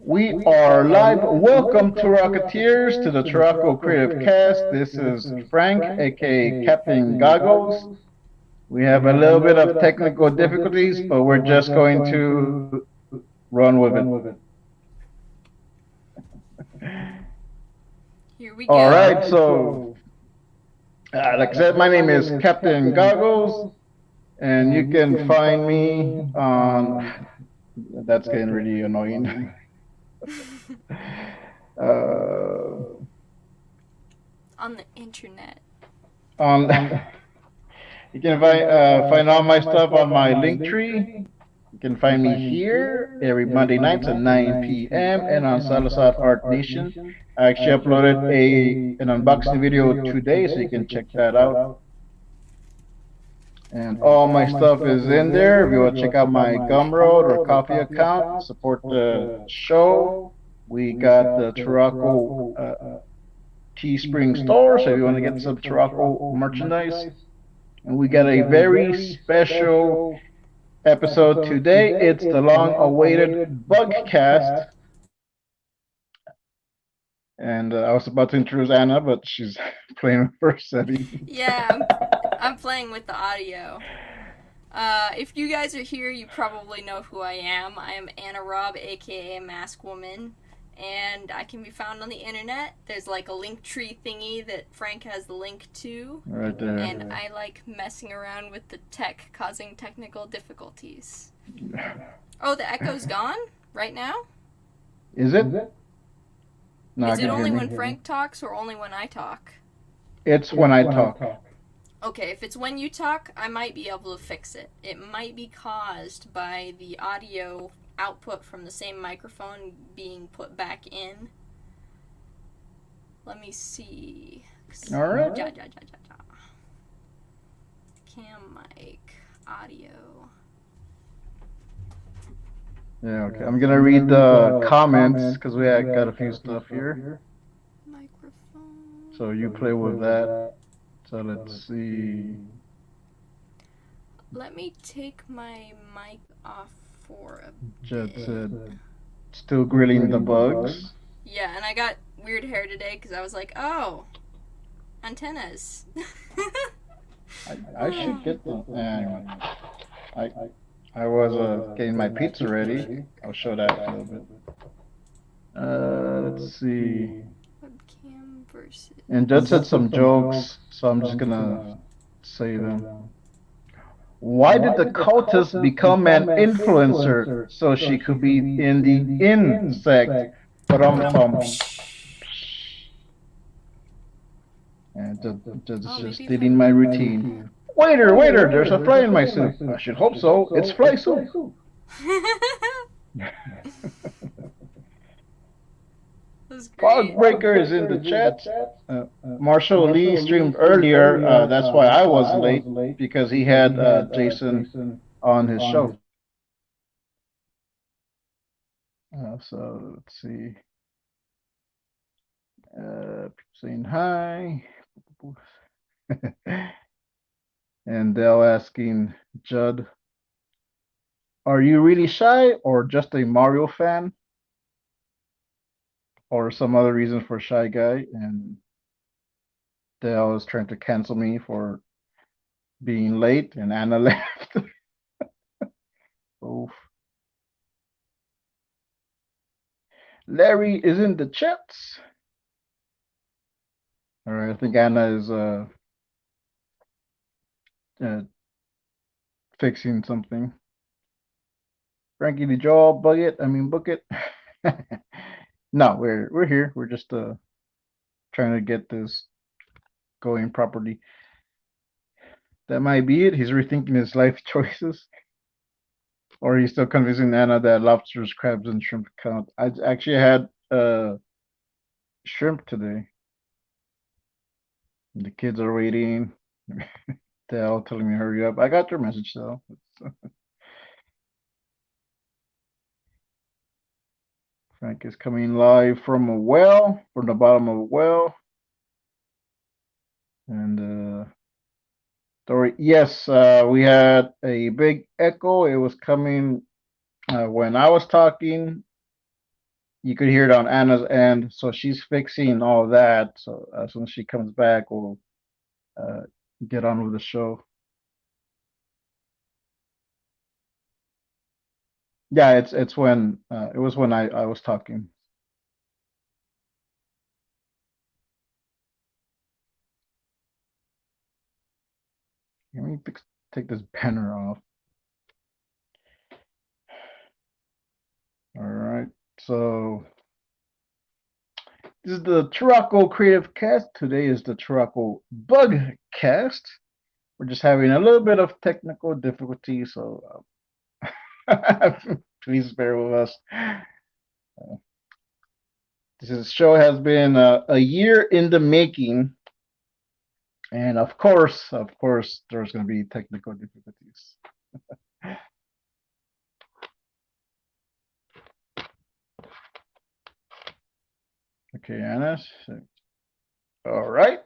We are live. Welcome to Rocketeers to the Turaco Creative Cast. This is Frank, aka Captain Goggles. We have a little bit of technical difficulties, but we're just going to run with it. Here we All go. right, so like I said, my name is Captain Goggles, and you can find me on. That's getting really annoying. uh, On the internet. on You can find all my stuff on my link tree. You can find me here every Monday nights at 9 p.m. and on Salazar Art Nation. I actually uploaded an unboxing video today, so you can check that out. And all my stuff is in there. If you want to check out my Gumroad or Coffee account, support the show. We got the Turaco Teespring store, so if you want to get some Turaco merchandise. And we got a very special episode today. It's the long awaited Bugcast. And I was about to introduce Anna, but she's playing with her setting. Yeah, I'm playing with the audio. If you guys are here, you probably know who I am. I am Anna Raub, aka Mask Woman, and I can be found on the internet. There's like a link tree thingy that Frank has the link to. Right there. And I like messing around with the tech, causing technical difficulties. Oh, the echo's gone right now? Is it? No, Is it only when Frank talks or only when I talk? It's when I talk. Okay, if it's when you talk, I might be able to fix it. It might be caused by the audio output from the same microphone being put back in. Let me see. All right. Cam mic audio. Yeah, okay. I'm gonna read the comments because we got a few stuff here. Microphone. So you play with that. So let's see. Let me take my mic off for a Judd bit. said, still grilling the bugs. Yeah, and I got weird hair today because I was like, oh, antennas. I should get them. Anyway, I was getting my pizza ready. I'll show that a little bit. Let's see. Webcam versus. And Judd said some jokes, so I'm just gonna say them. Why did the cultist become an influencer so she could be in the insect? And Judd is just stealing my routine. Waiter, waiter, there's a fly in my soup. I should hope so. It's fly soup. Fogbreaker is in the chat. Marshall Lee streamed earlier. That's why I was late, because he had Jason on his show. So let's see. Saying hi. And Dell asking Judd, are you really shy or just a Mario fan? Or some other reason for shy guy? And Dell is trying to cancel me for being late, and Anna left. Oof. Larry is in the chats. All right, I think Anna is fixing something. Frankie, did y'all book it? No, we're here. We're just trying to get this going properly. That might be it. He's rethinking his life choices. Or he's still convincing Anna that lobsters, crabs, and shrimp count. I actually had shrimp today. The kids are waiting. They're all telling me hurry up. I got your message though. Frank is coming live from a well, from the bottom of a well. And Dory, yes, we had a big echo. It was coming when I was talking, you could hear it on Anna's end. So she's fixing all that. So as soon as she comes back, we'll uh, get on with the show. Yeah, it's when it was when I was talking. Let me take this banner off. All right, so this is the Turaco Creative Cast. Today is the Turaco Bugcast. We're just having a little bit of technical difficulty, so please bear with us. This show has been a year in the making, and of course, there's going to be technical difficulties. Okay, Anna. All right.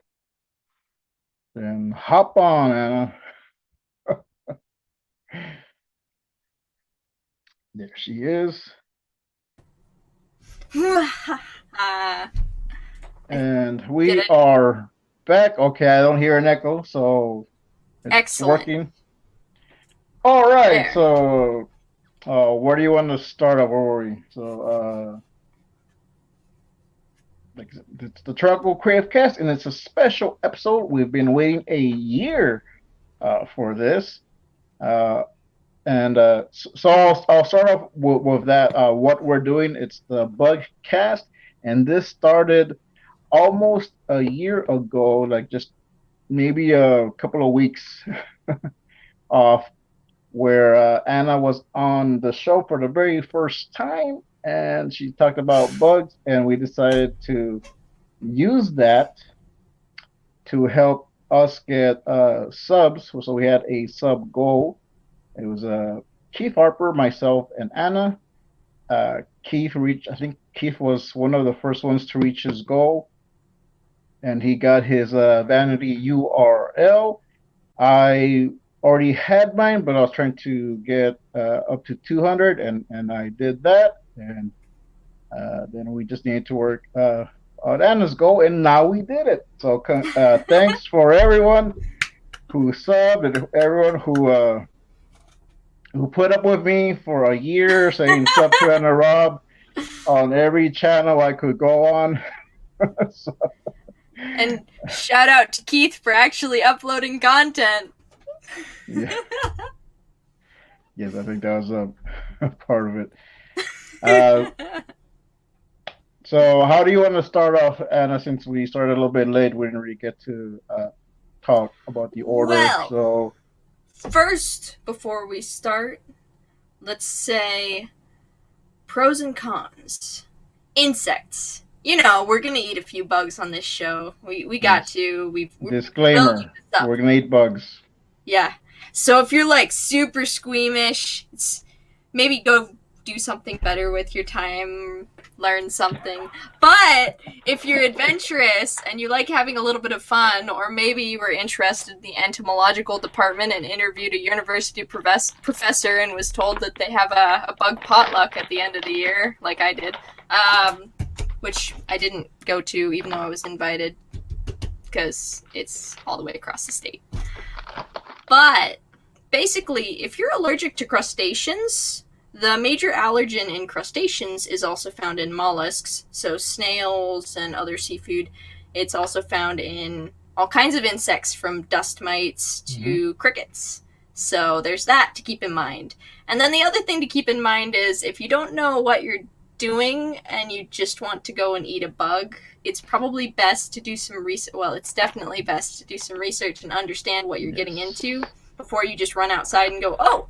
Then hop on, Anna. There she is. And we are back. Okay, I don't hear an echo, so it's Excellent. Working. All right, there. So where do you want to start off? Where were we? So it's the Turaco Creative Cast, and it's a special episode. We've been waiting a year for this. So I'll start off with that. What we're doing, it's the Bug Cast, and this started almost a year ago, like just maybe a couple of weeks off, where Anna was on the show for the very first time, and she talked about bugs, and we decided to use that to help us get subs. So we had a sub goal. It was Keith, Harper, myself, and Anna. Keith reached. I think Keith was one of the first ones to reach his goal, and he got his vanity URL. I already had mine, but I was trying to get up to 200, and I did that. And then we just needed to work on Anna's goal, and now we did it. So thanks for everyone who subbed and everyone who put up with me for a year saying sub to Anna Raub on every channel I could go on. So, and shout out to Keith for actually uploading content. Yeah. Yes, I think that was a part of it. So how do you want to start off, Anna, since we started a little bit late? We didn't really get to talk about the order. Well, so first, before we start, let's say pros and cons. Insects. You know, we're going to eat a few bugs on this show. We got to. Disclaimer, we're going to eat bugs. Yeah. So if you're like super squeamish, maybe go do something better with your time, learn something. But if you're adventurous and you like having a little bit of fun, or maybe you were interested in the entomological department and interviewed a university professor and was told that they have a bug potluck at the end of the year, like I did, which I didn't go to even though I was invited because it's all the way across the state. But basically, if you're allergic to crustaceans, the major allergen in crustaceans is also found in mollusks, so snails and other seafood. It's also found in all kinds of insects, from dust mites to crickets. So there's that to keep in mind. And then the other thing to keep in mind is if you don't know what you're doing and you just want to go and eat a bug, it's probably best to do some research. Well, it's definitely best to do some research and understand what you're getting into before you just run outside and go, oh,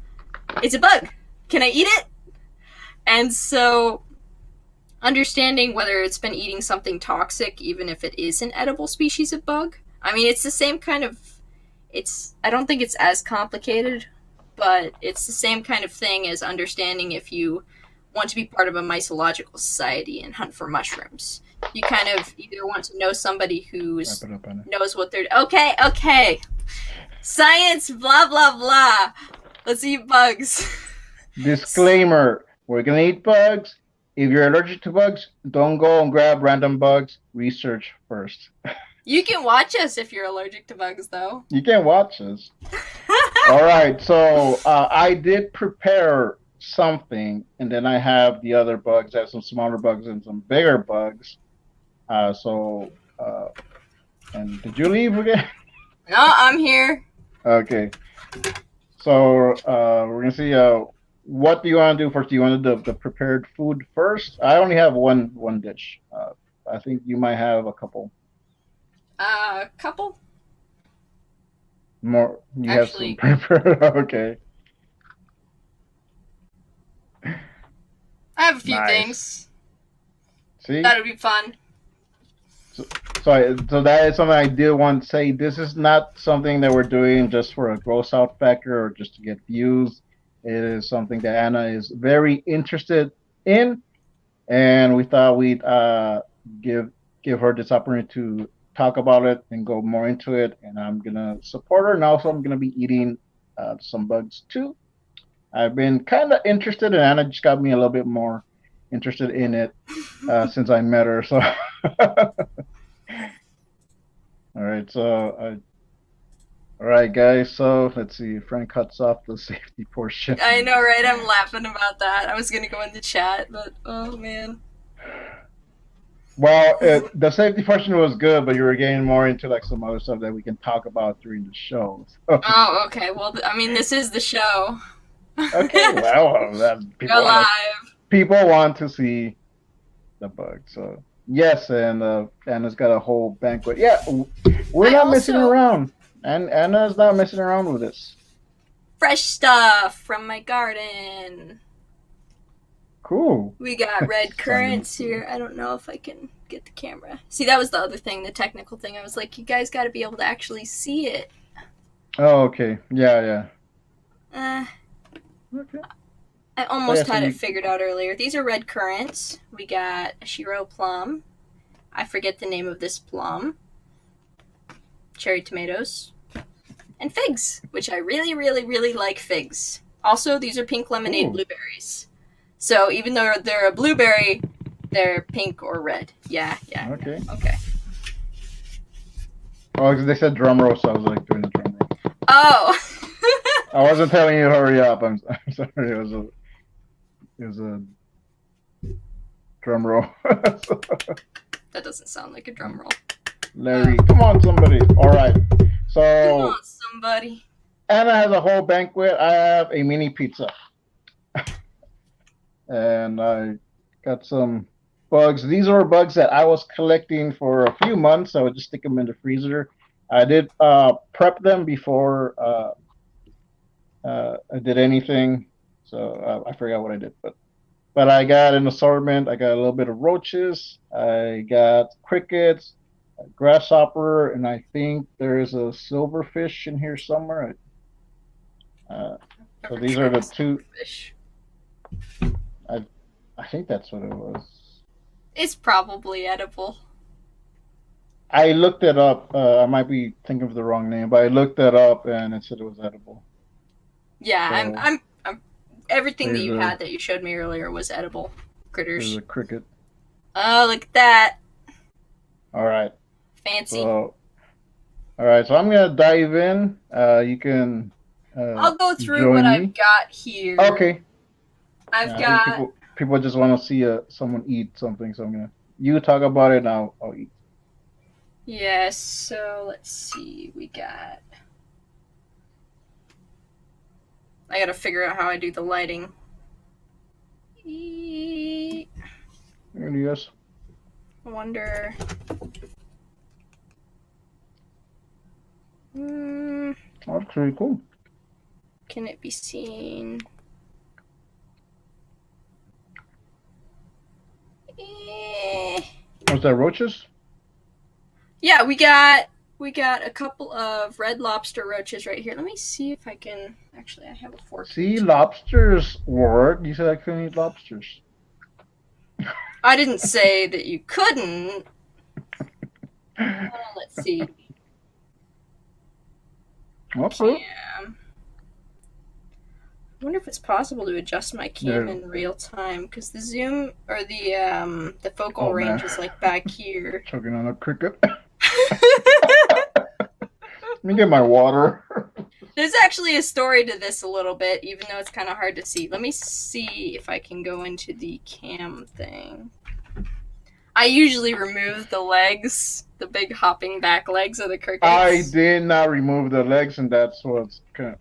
it's a bug. Can I eat it? And so understanding whether it's been eating something toxic, even if it is an edible species of bug. I mean, it's the same kind of, I don't think it's as complicated, but it's the same kind of thing as understanding if you want to be part of a mycological society and hunt for mushrooms. You kind of either want to know somebody who knows what they're... Okay. Science, blah, blah, blah. Let's eat bugs. Disclaimer, we're going to eat bugs. if you're allergic to bugs, don't go and grab random bugs. Research first. You can watch us if you're allergic to bugs, though. You can watch us. All right, so I did prepare something, and then I have the other bugs. I have some smaller bugs and some bigger bugs. So, and did you leave again? No, I'm here. Okay. So we're gonna see. What do you want to do first? Do you want to do the prepared food first? I only have one dish. I think you might have a couple. Couple. More. You Actually, have some prepared. Okay. I have a few Nice. things. See. That would be fun. So that is something I did want to say. This is not something that we're doing just for a gross out factor or just to get views. It is something that Anna is very interested in, and we thought we'd give her this opportunity to talk about it and go more into it. And I'm gonna support her, and also I'm gonna be eating some bugs too. I've been kind of interested, and Anna just got me a little bit more interested in it since I met her. So. All right, so all right, guys. So let's see. Frank cuts off the safety portion. I know, right? I'm laughing about that. I was gonna go into chat, but oh man. Well, the safety portion was good, but you were getting more into like some other stuff that we can talk about during the show. So. Oh, okay. Well, I mean, this is the show. Okay. Well, people want to see the bug. So yes, and Anna's got a whole banquet. Yeah, we're not messing around. And Anna's not messing around with this. Fresh stuff from my garden. Cool. We got red currants here. I don't know if I can get the camera. See, that was the other thing, the technical thing. I was like, you guys got to be able to actually see it. Oh, okay. Yeah. Okay. I almost had it figured out earlier. These are red currants. We got a Shiro plum. I forget the name of this plum. Cherry tomatoes. And figs, which I really, really, really like figs. Also, these are pink lemonade blueberries. So even though they're a blueberry, they're pink or red. Yeah. Okay. Okay. Oh, because they said drum roll, so I was like doing the drum roll. Oh. I wasn't telling you to hurry up. I'm sorry. It was a drum roll. That doesn't sound like a drum roll. Larry, come on, somebody. All right. So. Come on, somebody. Anna has a whole banquet. I have a mini pizza. And I got some bugs. These are bugs that I was collecting for a few months. I would just stick them in the freezer. I did prep them before I did anything. So I forgot what I did. But I got an assortment. I got a little bit of roaches. I got crickets, a grasshopper, and I think there's a silverfish in here somewhere. So these are the two. I think that's what it was. It's probably edible. I looked it up. I might be thinking of the wrong name, but I looked it up and it said it was edible. Yeah, so, I'm everything that you had that you showed me earlier was edible critters. There's a cricket. Oh, look at that. All right. Fancy. So, all right, so I'm gonna dive in. You can. I'll go through what I've got here. Okay. I've got. People just want to see someone eat something, so I'm gonna. You talk about it, and I'll eat. Yes. So let's see. We got. I gotta figure out how I do the lighting. Yes. I wonder. That's pretty cool. Can it be seen? Was that roaches? Yeah, we got a couple of red lobster roaches right here. Let me see if I can. Actually, I have a fork. See, lobsters work. You said I couldn't eat lobsters. I didn't say that you couldn't. Let's see. Okay. I wonder if it's possible to adjust my cam in real time, because the zoom or the focal range is like back here. Choking on a cricket. Let me get my water. There's actually a story to this a little bit, even though it's kind of hard to see. Let me see if I can go into the cam thing. I usually remove the legs, the big hopping back legs of the crickets. I did not remove the legs, and that's what's kind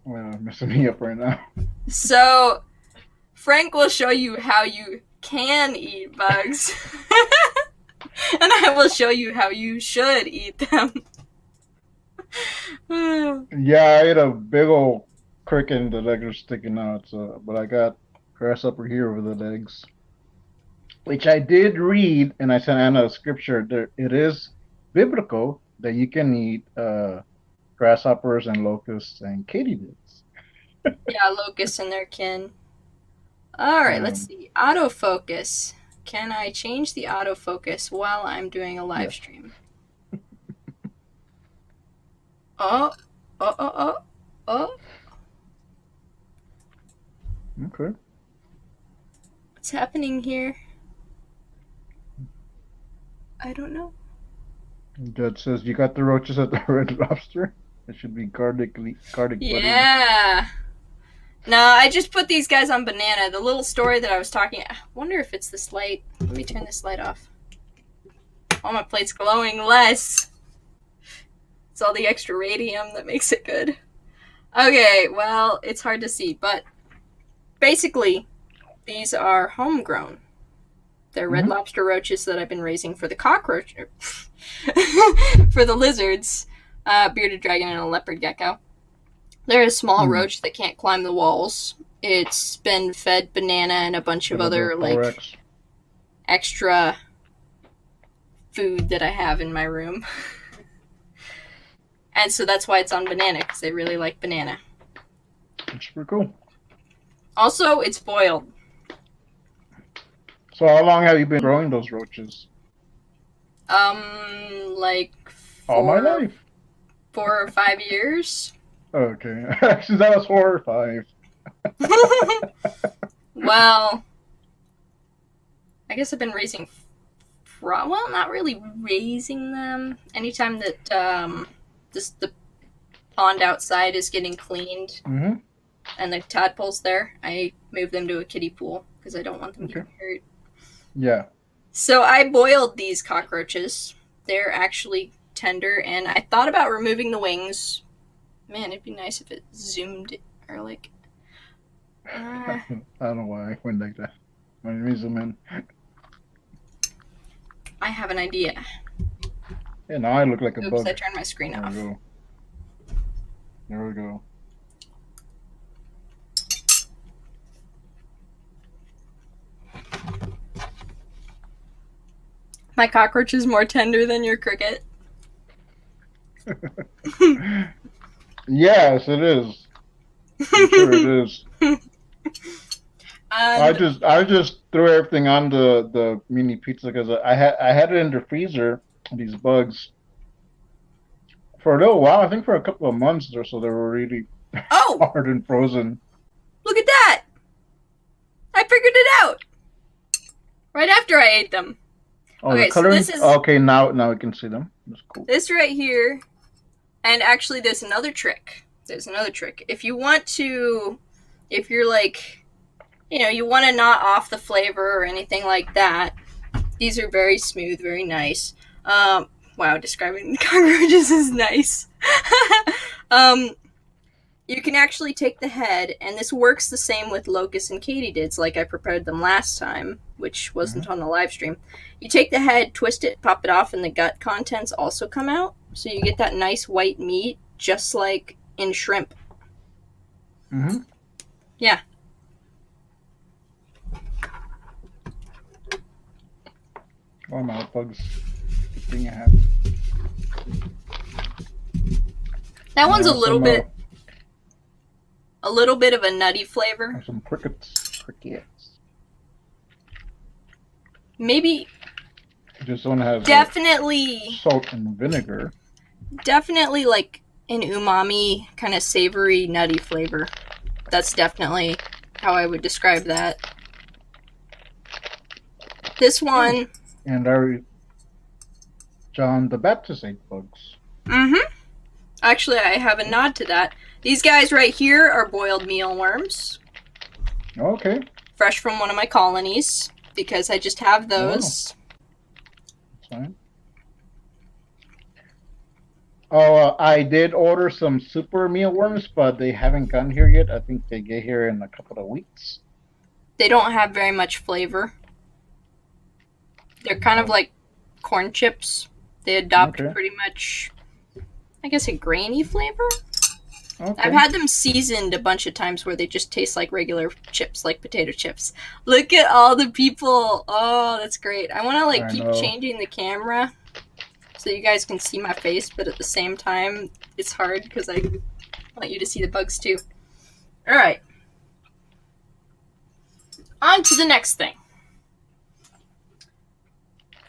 of messing me up right now. So, Frank will show you how you can eat bugs, and I will show you how you should eat them. Yeah, I ate a big old cricket and the legs are sticking out, but I got grasshopper here over the legs. Which I did read, and I sent Anna a scripture. It is biblical that you can eat grasshoppers and locusts and katydids. Yeah, locusts and their kin. Alright, let's see. Autofocus. Can I change the autofocus while I'm doing a live stream? Oh. Okay. What's happening here? I don't know. Judge says you got the roaches at the Red Lobster. It should be garlic butter. Yeah. No, I just put these guys on banana. The little story that I was talking. I wonder if it's this light. Let me turn this light off. Oh, my plate's glowing less. It's all the extra radium that makes it good. Okay, well, it's hard to see, but basically, these are homegrown. They're red lobster roaches that I've been raising for the cockroach, for the lizards, bearded dragon and a leopard gecko. They're a small roach that can't climb the walls. It's been fed banana and a bunch of other, like, extra food that I have in my room. And so that's why it's on banana, because they really like banana. That's pretty cool. Also, it's boiled. So how long have you been growing those roaches? Like all my life. 4 or 5 years. Okay. Actually, that was 4 or 5. Well, I guess I've been raising... Well, not really raising them. Anytime that the pond outside is getting cleaned and the tadpoles there, I move them to a kiddie pool because I don't want them to get hurt. Yeah. So I boiled these cockroaches. They're actually tender, and I thought about removing the wings. Man, it'd be nice if it zoomed or like... I don't know why I went like that. Let me zoom in. I have an idea. Yeah, now I look like a bug. Oops, I turned my screen off. There we go. My cockroach is more tender than your cricket. Yes, it is. I'm sure it is. I just threw everything on the mini pizza because I had it in the freezer. These bugs for a little while. I think for a couple of months or so. They were really hard and frozen. Look at that! I figured it out right after I ate them. Oh, okay, so this is okay. Now we can see them. That's cool. This right here, and actually, there's another trick. If you want to, if you're like, you want to not off the flavor or anything like that, these are very smooth, very nice. Wow, describing cockroaches is nice. You can actually take the head, and this works the same with locusts and katydids, like I prepared them last time, which wasn't on the live stream. You take the head, twist it, pop it off, and the gut contents also come out, so you get that nice white meat, just like in shrimp. Yeah. Oh, my bugs. That one's a little bit of a nutty flavor. Some crickets. Maybe. This one has definitely salt and vinegar. Definitely like an umami kind of savory nutty flavor. That's definitely how I would describe that. This one... And our John the Baptist ate bugs. Mm-hmm. Actually, I have a nod to that. These guys right here are boiled mealworms. Okay. Fresh from one of my colonies, because I just have those. That's fine. Oh, I did order some super mealworms, but they haven't gotten here yet. I think they get here in a couple of weeks. They don't have very much flavor. They're kind of like corn chips. They adopt pretty much, I guess, a grainy flavor. Okay. I've had them seasoned a bunch of times where they just taste like regular chips, like potato chips. Look at all the people. Oh, that's great. I want to keep changing the camera so you guys can see my face, but at the same time, it's hard because I want you to see the bugs too. All right. On to the next thing.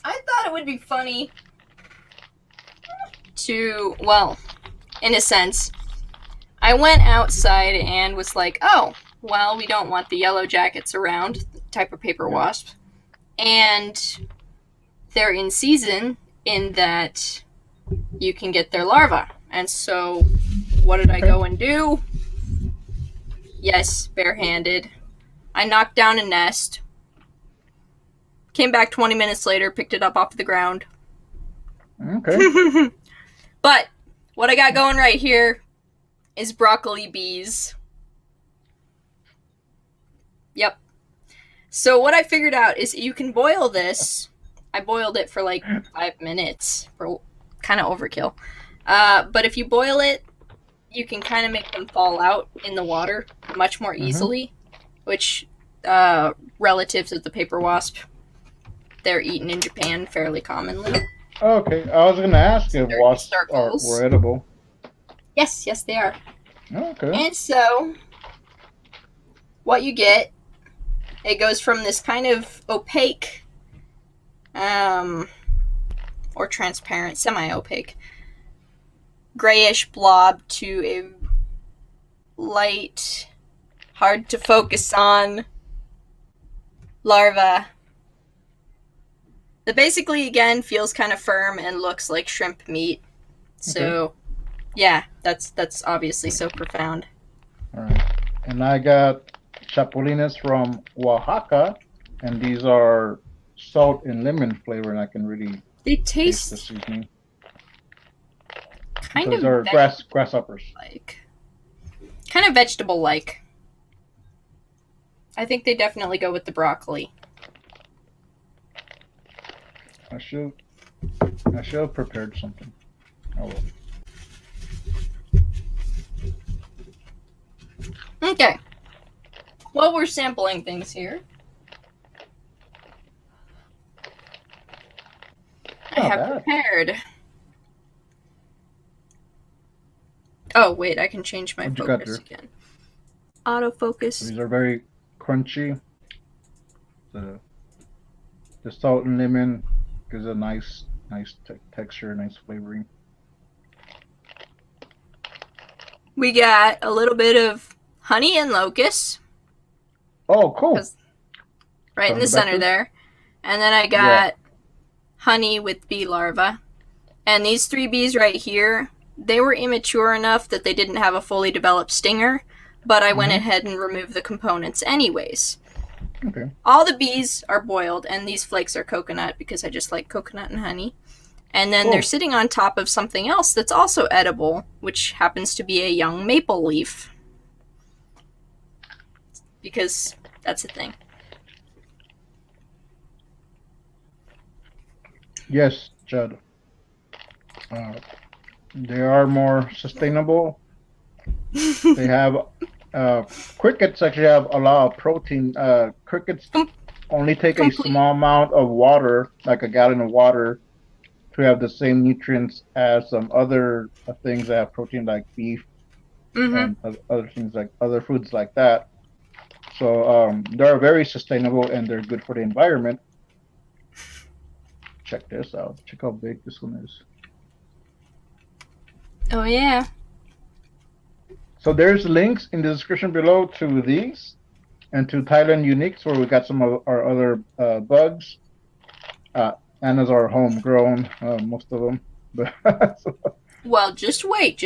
I thought it would be funny to, well, in a sense, I went outside and was like, oh, well, we don't want the yellow jackets around, the type of paper wasp. And they're in season in that you can get their larvae. And so what did I go and do? Yes, barehanded. I knocked down a nest. Came back 20 minutes later, picked it up off the ground. Okay. But what I got going right here is broccoli bees. Yep. So what I figured out is you can boil this. I boiled it for like 5 minutes for kind of overkill. But if you boil it, you can kind of make them fall out in the water much more easily, which relatives of the paper wasp, they're eaten in Japan fairly commonly. Okay, I was going to ask if wasps were edible. Yes, they are. Okay. And so, what you get, it goes from this kind of opaque, or transparent, semi-opaque, grayish blob to a light, hard to focus on larva that basically, again, feels kind of firm and looks like shrimp meat. So, yeah, that's obviously so profound. All right. And I got Chapulines from Oaxaca, and these are salt and lemon flavor, and I can really taste the seasoning. Kind those of are grasshoppers. Kind of vegetable-like. I think they definitely go with the broccoli. I should have prepared something. Oh well. Okay. Well, we're sampling things here. I have prepared. Oh, wait, I can change my focus again. Autofocus. These are very crunchy. The salt and lemon gives a nice texture, nice flavoring. We got a little bit of honey and locust. Oh, cool. Right in the center there. And then I got honey with bee larvae. And these 3 bees right here, they were immature enough that they didn't have a fully developed stinger, but I went ahead and removed the components anyways. Okay. All the bees are boiled, and these flakes are coconut because I just like coconut and honey. And then they're sitting on top of something else that's also edible, which happens to be a young maple leaf. Because that's a thing. Yes, Judd. They are more sustainable. They have crickets actually have a lot of protein. Crickets only take a small amount of water, like a gallon of water, to have the same nutrients as some other things that have protein, like beef and other things like other foods like that. So they're very sustainable and they're good for the environment. Check this out. Check how big this one is. Oh yeah. So there's links in the description below to these and to Thailand Uniques, where we got some of our other bugs. Anna's are homegrown, most of them. So, Well, just wait.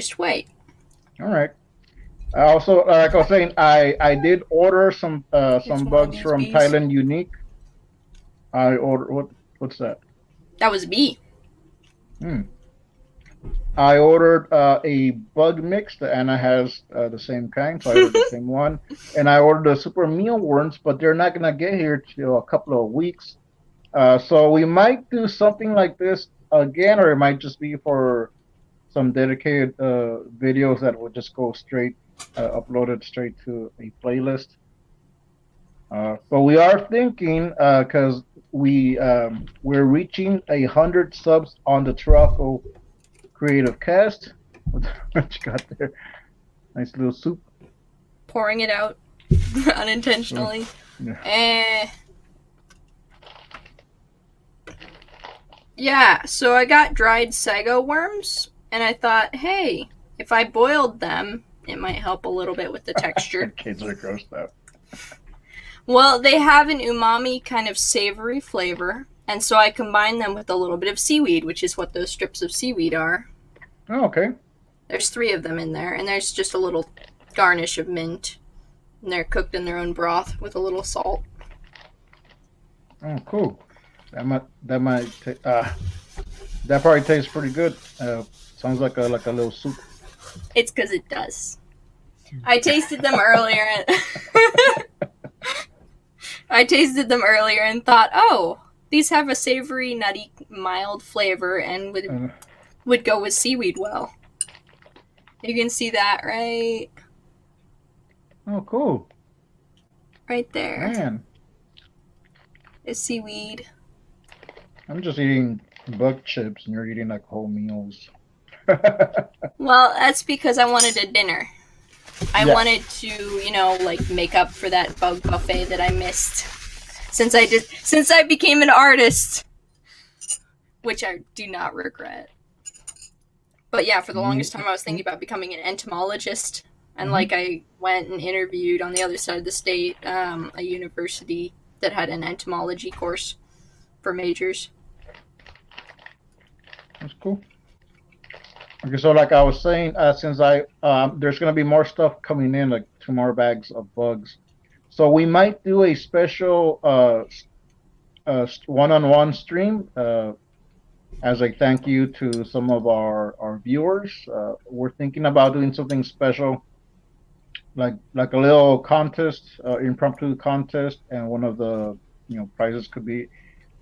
all right. Also, like I was saying, I did order some bugs from bees. Thailand Unique. I ordered what's that? That was a bee. I ordered a bug mix that Anna has the same kind, so I ordered the same one. And I ordered the super mealworms, but they're not gonna get here till a couple of weeks. So we might do something like this again, or it might just be for some dedicated videos that will just go straight uploaded straight to a playlist. But we are thinking because we're reaching 100 subs on the Turaco CreativeCast. What you got there? Nice little soup. Pouring it out unintentionally. Yeah. Yeah, so I got dried sago worms, and I thought, hey, if I boiled them, it might help a little bit with the texture. Kids are grossed out. Well, they have an umami kind of savory flavor, and so I combined them with a little bit of seaweed, which is what those strips of seaweed are. Oh, okay. There's 3 of them in there, and there's just a little garnish of mint. And they're cooked in their own broth with a little salt. Oh, cool. That probably tastes pretty good. Sounds like a little soup. It's because it does. I tasted them earlier. And thought, oh, these have a savory, nutty, mild flavor, and would go with seaweed well. You can see that, right? Oh, cool. Right there. Man. Is seaweed. I'm just eating bug chips, and you're eating like whole meals. Well, that's because I wanted a dinner. I wanted to, make up for that bug buffet that I missed since I became an artist, which I do not regret. But yeah, for the longest time I was thinking about becoming an entomologist, and I went and interviewed on the other side of the state, a university that had an entomology course for majors. That's cool. Okay, so like I was saying, since there's gonna be more stuff coming in, like 2 more bags of bugs, so we might do a special one-on-one stream as a thank you to some of our viewers. We're thinking about doing something special, like a little contest, impromptu contest, and one of the prizes could be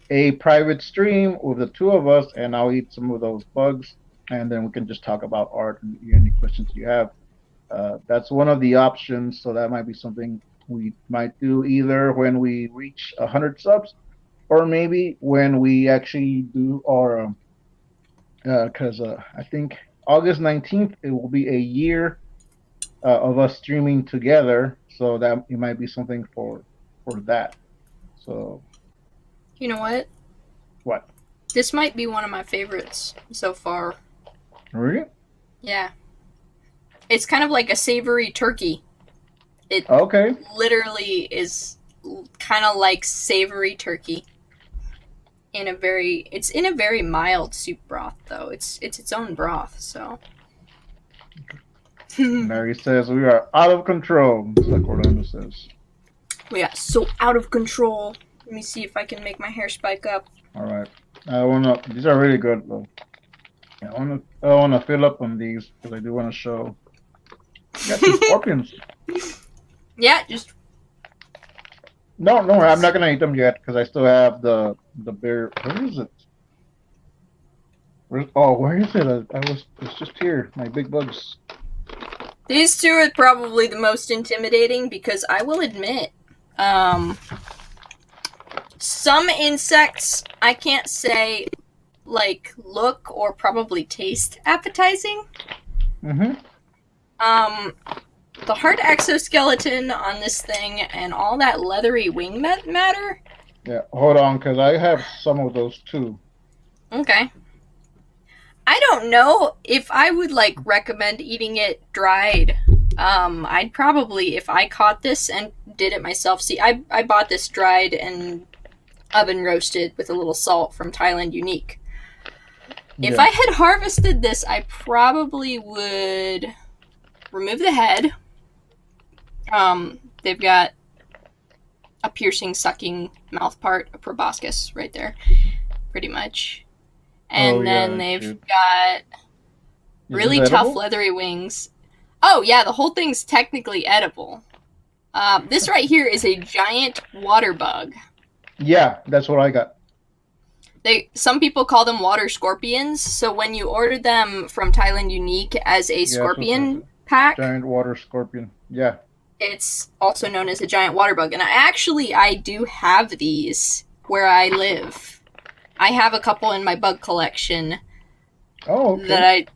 a private stream with the 2 of us, and I'll eat some of those bugs. And then we can just talk about art and any questions you have. That's one of the options, so that might be something we might do either when we reach 100 subs, or maybe when we actually do our, because I think August 19th, it will be a year of us streaming together, so that it might be something for that. So. You know what? What? This might be one of my favorites so far. Really? Yeah. It's kind of like a savory turkey. It literally is kind of like savory turkey. It's in a very mild soup broth, though. It's its own broth, so. Mary says we are out of control, just like Orlando says. We are so out of control. Let me see if I can make my hair spike up. All right. These are really good, though. I wanna fill up on these because I do want to show. Got some scorpions. Yeah, just. No, I'm not gonna eat them yet because I still have the bear. Where is it? Where is it? It's just here. My big bugs. These 2 are probably the most intimidating because I will admit, some insects I can't say look or probably taste appetizing. The hard exoskeleton on this thing and all that leathery wing matter. Yeah, hold on, because I have some of those too. Okay. I don't know if I would recommend eating it dried I'd probably, if I caught this and did it myself, see, I bought this dried and oven roasted with a little salt from Thailand Unique. Yeah. If I had harvested this, I probably would remove the head. They've got a piercing, sucking mouth part, a proboscis right there, pretty much. And then they've got really tough, leathery wings. Oh, yeah, the whole thing's technically edible. This right here is a giant water bug. Yeah, that's what I got. Some people call them water scorpions, so when you order them from Thailand Unique as a scorpion pack... Giant water scorpion, yeah. It's also known as a giant water bug. And I do have these where I live. I have a couple in my bug collection. Oh, okay. That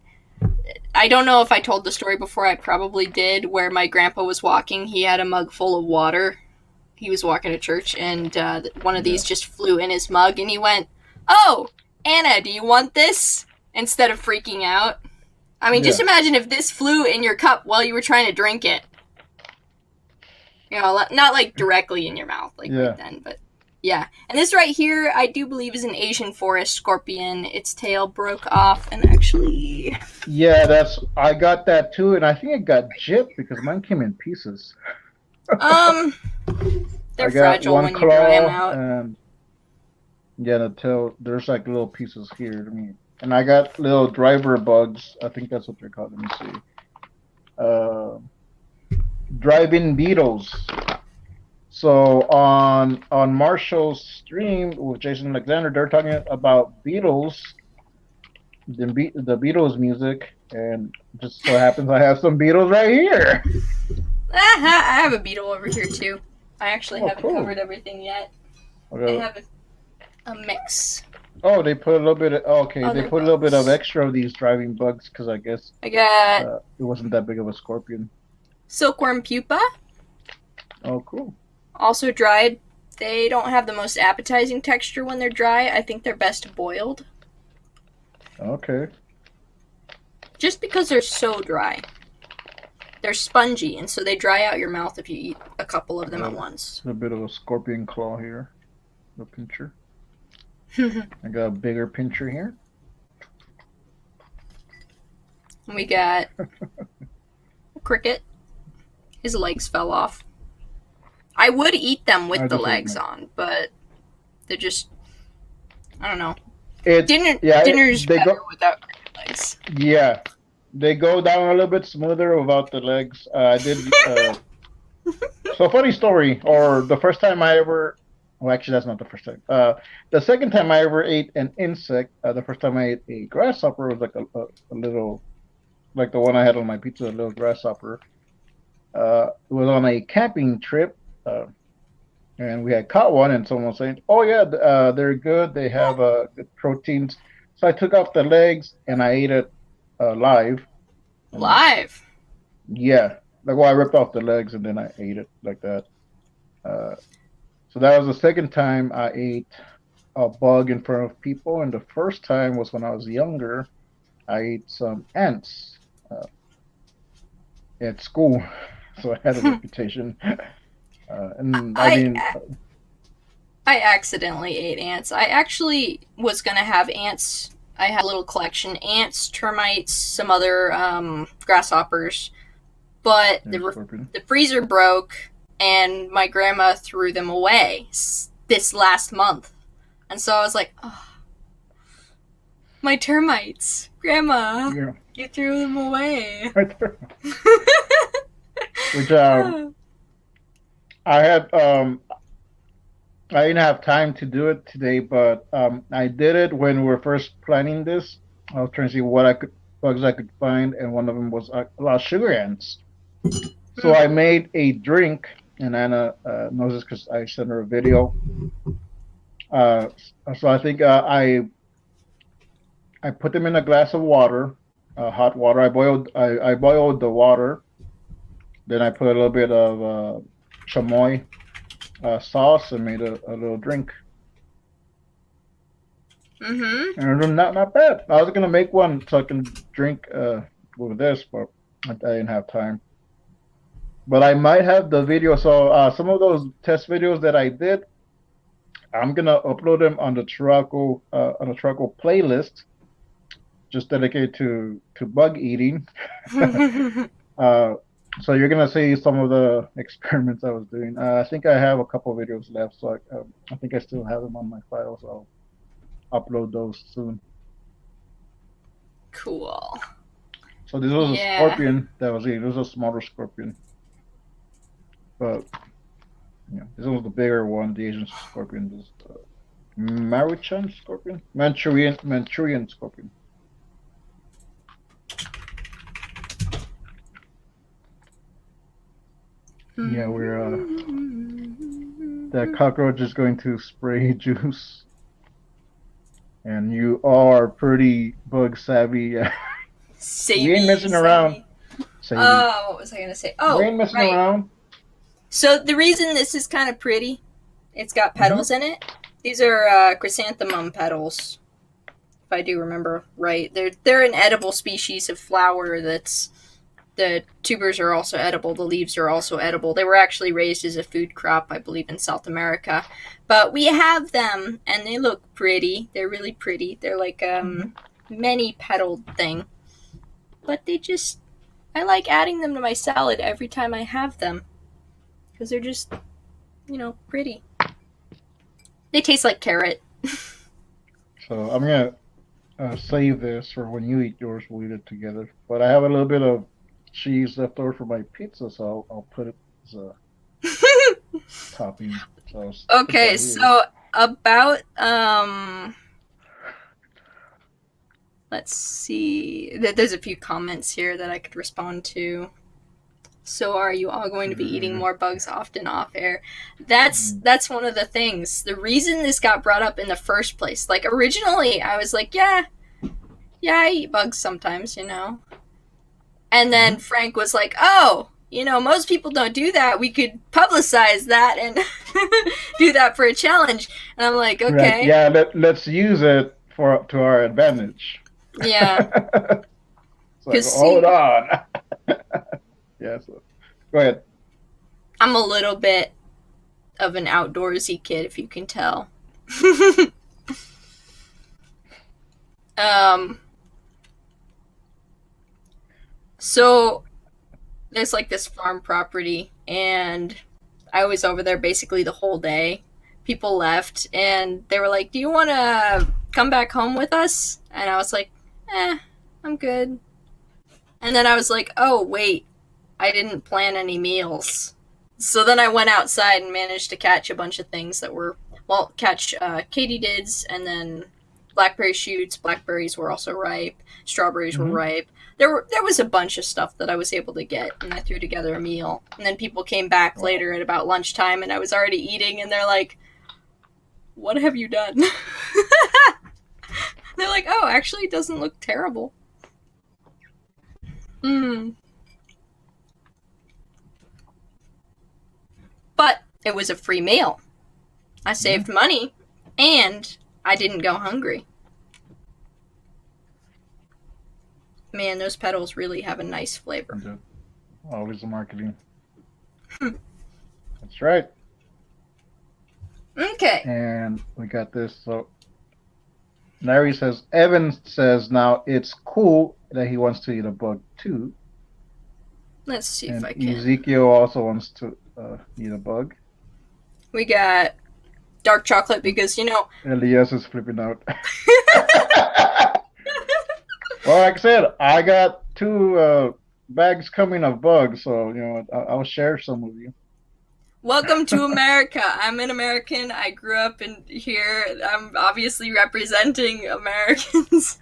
I don't know if I told the story before. I probably did, where my grandpa was walking. He had a mug full of water. He was walking to church, and one of these just flew in his mug, and he went, "Oh, Anna, do you want this?" Instead of freaking out. I mean, just imagine if this flew in your cup while you were trying to drink it. You know, not like directly in your mouth, like right then, but yeah. And this right here, I do believe is an Asian forest scorpion. Its tail broke off and actually... Yeah, I got that too, and I think it got gypped because mine came in pieces. They're fragile when you dry them out. And yeah, the tail, there's like little pieces here to me. And I got little driver bugs. I think that's what they're called. Let me see. Drive-in beetles. So on Marshall's stream with Jason Alexander, they're talking about beetles, the Beatles music, and just so happens I have some beetles right here. I have a beetle over here too. I actually haven't covered everything yet. I have a mix. Oh, they put a little bit of they put a little bit of extra of these driving bugs because I guess it wasn't that big of a scorpion. Silkworm pupa. Oh, cool. Also dried. They don't have the most appetizing texture when they're dry. I think they're best boiled. Okay. Just because they're so dry. They're spongy, and so they dry out your mouth if you eat a couple of them at once. A bit of a scorpion claw here. The pincher. I got a bigger pincher here. We got cricket. His legs fell off. I would eat them with the legs on, but they're just, I don't know. Dinner's better without cricket legs. Yeah. They go down a little bit smoother without the legs. I did. So funny story. Or the first time I ever. Well, actually, that's not the first time. The second time I ever ate an insect. The first time I ate a grasshopper was like a little, like the one I had on my pizza, a little grasshopper. It was on a camping trip, and we had caught one, and someone was saying, "Oh yeah, they're good. They have good proteins." So I took off the legs and I ate it. Live. Live? Yeah. I ripped off the legs and then I ate it like that. So that was the second time I ate a bug in front of people. And the first time was when I was younger. I ate some ants at school. So I had a reputation. I accidentally ate ants. I actually was going to have ants. I had a little collection. Ants, termites, some other grasshoppers. But the freezer broke, and my grandma threw them away this last month. And so I was like, oh, my termites. Grandma, you threw them away. Which, I had... I didn't have time to do it today, but I did it when we were first planning this. I was trying to see what bugs I could find, and one of them was a lot of sugar ants. So I made a drink, and Anna knows this because I sent her a video. So I think I put them in a glass of water, hot water. I boiled the water. Then I put a little bit of chamoy sauce and made a little drink. And not bad. I was gonna make one so I can drink with this, but I didn't have time. But I might have the video. So some of those test videos that I did, I'm gonna upload them on the Turaco playlist, just dedicated to bug eating. uh, so you're gonna see some of the experiments I was doing. I think I have a couple of videos left, so I think I still have them on my files. I'll upload those soon. Cool. So this was a scorpion. That was it. It was a smaller scorpion, but yeah, this was the bigger one. The Asian scorpion. This Maruchan scorpion, Manchurian scorpion. Yeah, we're that cockroach is going to spray juice, and you are pretty bug savvy. We ain't messing around. Oh, what was I gonna say? Oh, we ain't messing around. So the reason this is kind of pretty, it's got petals in it. These are chrysanthemum petals, if I do remember right. They're an edible species of flower that's. The tubers are also edible. The leaves are also edible. They were actually raised as a food crop, I believe, in South America. But we have them, and they look pretty. They're really pretty. They're like many-petaled thing. But I like adding them to my salad every time I have them. Because they're just, pretty. They taste like carrot. So I'm going to save this for when you eat yours. We'll eat it together. But I have a little bit of cheese left over for my pizza, so I'll put it as a topping. Okay, so about let's see. There's a few comments here that I could respond to. So are you all going to be eating more bugs often off air? That's one of the things. The reason this got brought up in the first place, like originally I was like, yeah, I eat bugs sometimes, And then Frank was like, oh, most people don't do that. We could publicize that and do that for a challenge. And I'm like, okay. Right. Yeah, let's use it to our advantage. Yeah. So hold on. Yeah, so go ahead. I'm a little bit of an outdoorsy kid, if you can tell. So there's like this farm property, and I was over there basically the whole day. People left, and they were like, do you want to come back home with us? And I was like, I'm good. And then I was like, oh, wait, I didn't plan any meals. So then I went outside and managed to catch a bunch of things that were, catch katydids, and then blackberry shoots. Blackberries were also ripe. Strawberries were ripe. There was a bunch of stuff that I was able to get, and I threw together a meal. And then people came back later at about lunchtime, and I was already eating, and they're like, what have you done? They're like, oh, actually, it doesn't look terrible. But it was a free meal. I saved money, and I didn't go hungry. Man, those petals really have a nice flavor. Always the marketing. That's right. Okay. And we got this. So Larry says, Evan says now it's cool that he wants to eat a bug too. Let's see if I can. Ezekiel also wants to eat a bug. We got dark chocolate because, Elias is flipping out. Well, like I said, I got 2 bags coming of bugs, so, I'll share some with you. Welcome to America. I'm an American. I grew up in here. I'm obviously representing Americans.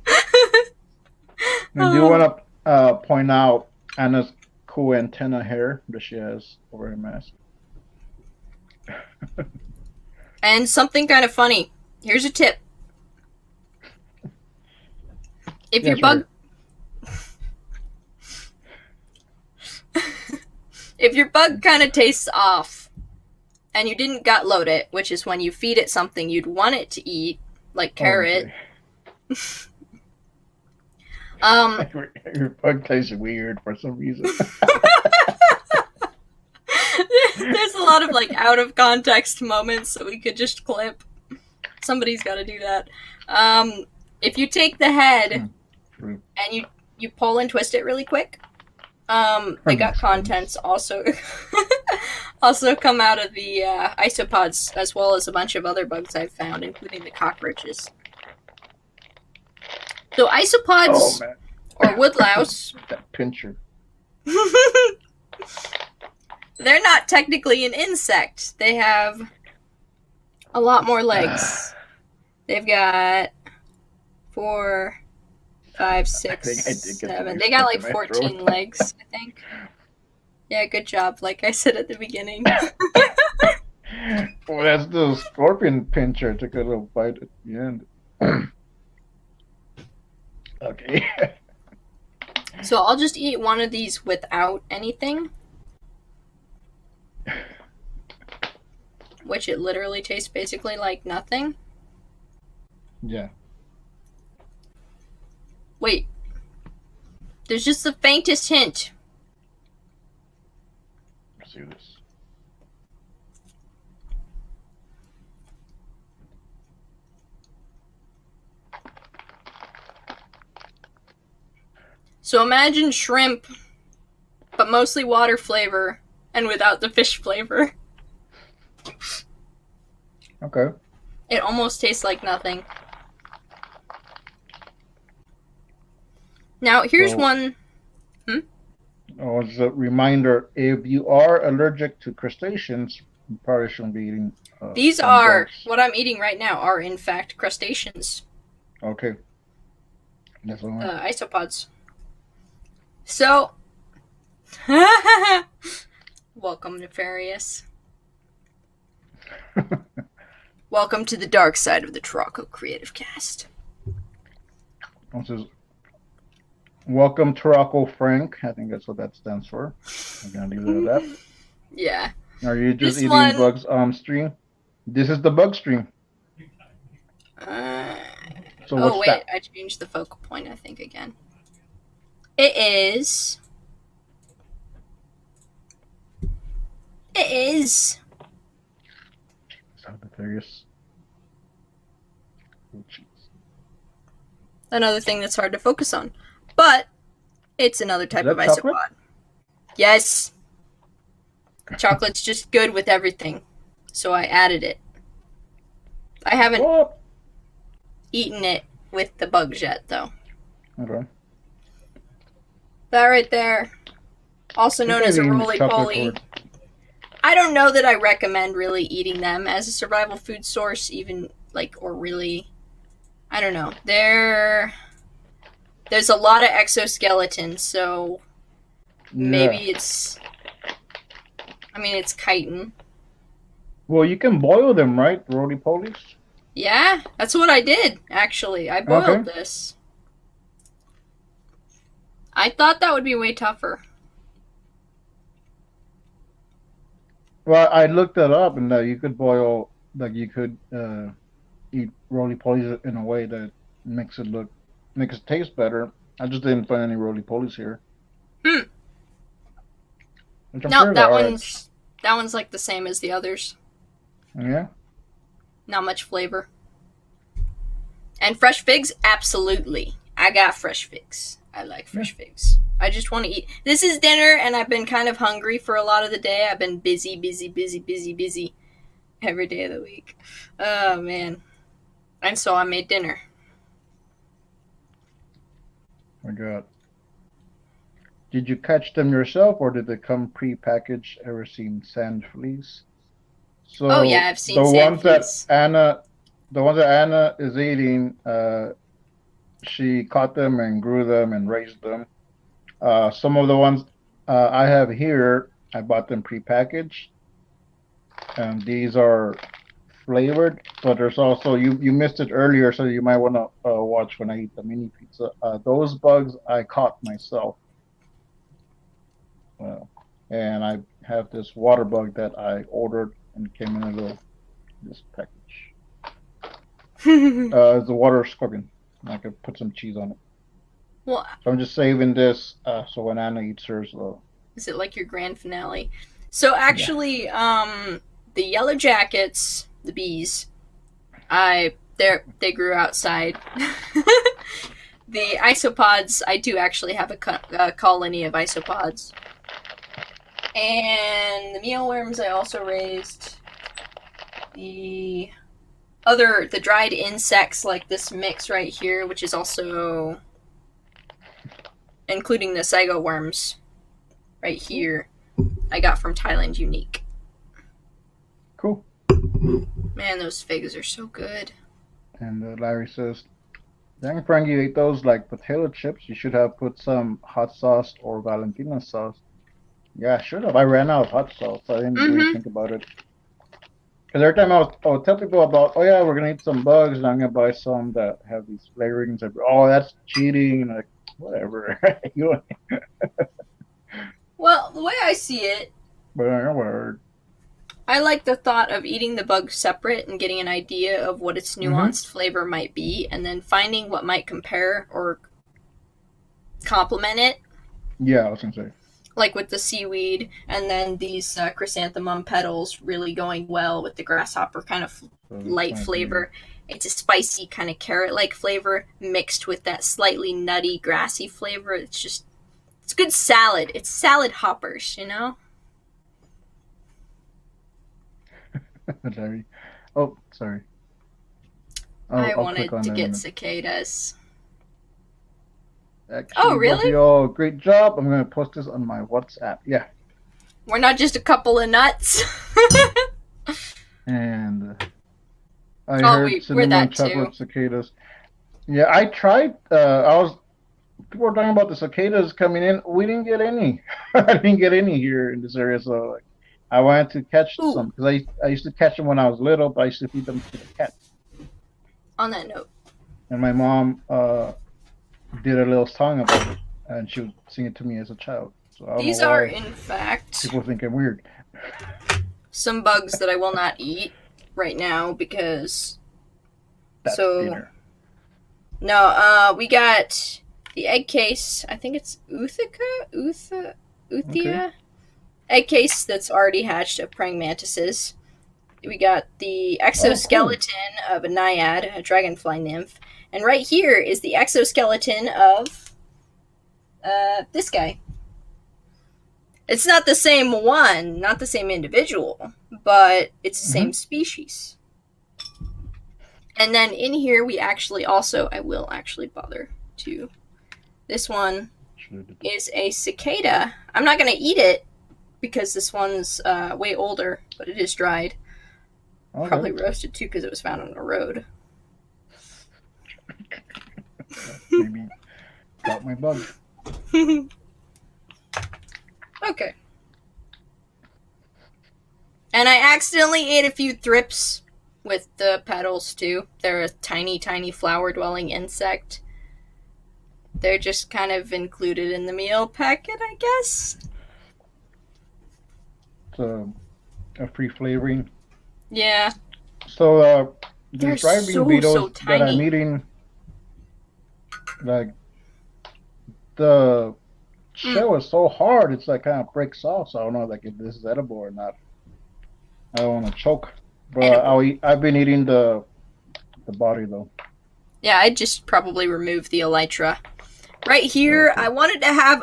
I do want to point out Anna's cool antenna hair that she has over her mask. And something kind of funny. Here's a tip. If your bug... If your bug kind of tastes off, and you didn't gut load it, which is when you feed it something you'd want it to eat, like carrot. Okay. Your bug tastes weird for some reason. There's a lot of like out of context moments that we could just clip. Somebody's got to do that. If you take the head and you pull and twist it really quick, the gut contents also come out of the isopods, as well as a bunch of other bugs I've found, including the cockroaches. So isopods, or woodlouse, that pincher. They're not technically an insect. They have a lot more legs. They've got 4, 5, 6, 7. They got like 14 legs, I think. Yeah, good job, like I said at the beginning. Well, that's the scorpion pincher. Took a little bite at the end. Okay. So I'll just eat one of these without anything. Which it literally tastes basically like nothing. Yeah. Wait. There's just the faintest hint. Let's see this. So imagine shrimp, but mostly water flavor and without the fish flavor. Okay. It almost tastes like nothing. Now, here's one. Oh, as a reminder, if you are allergic to crustaceans, you probably shouldn't be eating. These are, what I'm eating right now, are in fact crustaceans. Okay. That's what isopods. So, welcome, Nefarious. Welcome to the dark side of the Turaco CreativeCast. This is welcome, Turaco Frank. I think that's what that stands for. I'm gonna leave it at that. Yeah. Are you just eating bugs on stream? This is the bug stream. So oh wait, that? I changed the focal point, I think, again. It is. Sagittarius. Oh, another thing that's hard to focus on, but it's another type of isopod. Yes. Chocolate's just good with everything, so I added it. I haven't eaten it with the bugs yet, though. Okay. That right there, also known as a roly-poly. I don't know that I recommend really eating them as a survival food source, even like, or really, I don't know. There's a lot of exoskeletons, so maybe it's chitin. Well, you can boil them, right? Roly-polies? Yeah, that's what I did, actually. I boiled this. I thought that would be way tougher. Well, I looked that up, and you could boil, like you could eat roly-polies in a way that makes it taste better. I just didn't find any roly-polies here. No, sure that one's like the same as the others. Yeah. Not much flavor. And fresh figs, absolutely. I got fresh figs. I like fresh figs. I just want to eat. This is dinner, and I've been kind of hungry for a lot of the day. I've been busy every day of the week. Oh, man. And so I made dinner. Oh, my God. Did you catch them yourself, or did they come pre-packaged? Ever seen sand fleas? So oh, yeah, I've seen sand fleas. The ones that Anna is eating, she caught them and grew them and raised them. Some of the ones I have here, I bought them pre-packaged, and these are flavored. But there's also you missed it earlier, so you might want to watch when I eat the mini pizza. Those bugs I caught myself, and I have this water bug that I ordered and came in this package. It's a water scorpion. I could put some cheese on it. Well, so I'm just saving this so when Anna eats hers. Is it like your grand finale? So actually, the yellow jackets, the bees, they grew outside. The isopods, I do actually have a colony of isopods. And the mealworms I also raised. The dried insects like this mix right here, which is also including the sago worms right here, I got from Thailand Unique. Cool. Man, those figs are so good. And Larry says, dang, Frank, you ate those like potato chips. You should have put some hot sauce or Valentina sauce. Yeah, I should have. I ran out of hot sauce. I didn't really think about it. Because every time I would tell people about, oh yeah, we're gonna eat some bugs, and I'm gonna buy some that have these flavorings. Oh, that's cheating. And like, whatever. Well, the way I see it, whatever. I like the thought of eating the bug separate and getting an idea of what its nuanced flavor might be, and then finding what might compare or complement it. Yeah, I was gonna say. Like with the seaweed, and then these chrysanthemum petals really going well with the grasshopper kind of light flavor. It's a spicy kind of carrot-like flavor mixed with that slightly nutty, grassy flavor. It's good salad. It's salad hoppers, you know? Larry. Oh, sorry. I wanted to get cicadas. Actually, really? Y'all, great job. I'm gonna post this on my WhatsApp. Yeah. We're not just a couple of nuts. And I heard cinnamon chocolate cicadas. Yeah, I tried. People were talking about the cicadas coming in. We didn't get any. I didn't get any here in this area. So like, I wanted to catch some because I used to catch them when I was little, but I used to feed them to the cats. On that note. And my mom did a little song about it, and she would sing it to me as a child. So these are, in fact, people think I'm weird. Some bugs that I will not eat right now because. That's dinner. No, we got the egg case. I think it's Uthia. Okay. Egg case that's already hatched of praying mantises. We got the exoskeleton of a naiad, a dragonfly nymph. And right here is the exoskeleton of this guy. It's not the same one, not the same individual, but it's the same species. And then in here we actually also, I will actually bother to, this one is a cicada. I'm not going to eat it because this one's way older, but it is dried. Okay. Probably roasted too because it was found on the road. Maybe got my bug. Okay. And I accidentally ate a few thrips with the petals too. They're a tiny, tiny flower-dwelling insect. They're just kind of included in the meal packet, I guess. It's a free flavoring. Yeah. So the driving beetles that I'm eating, like the shell is so hard, it's like kind of breaks off. So I don't know like if this is edible or not. I don't want to choke, but I've been eating the body though. Yeah, I just probably removed the elytra. Right here, I wanted to have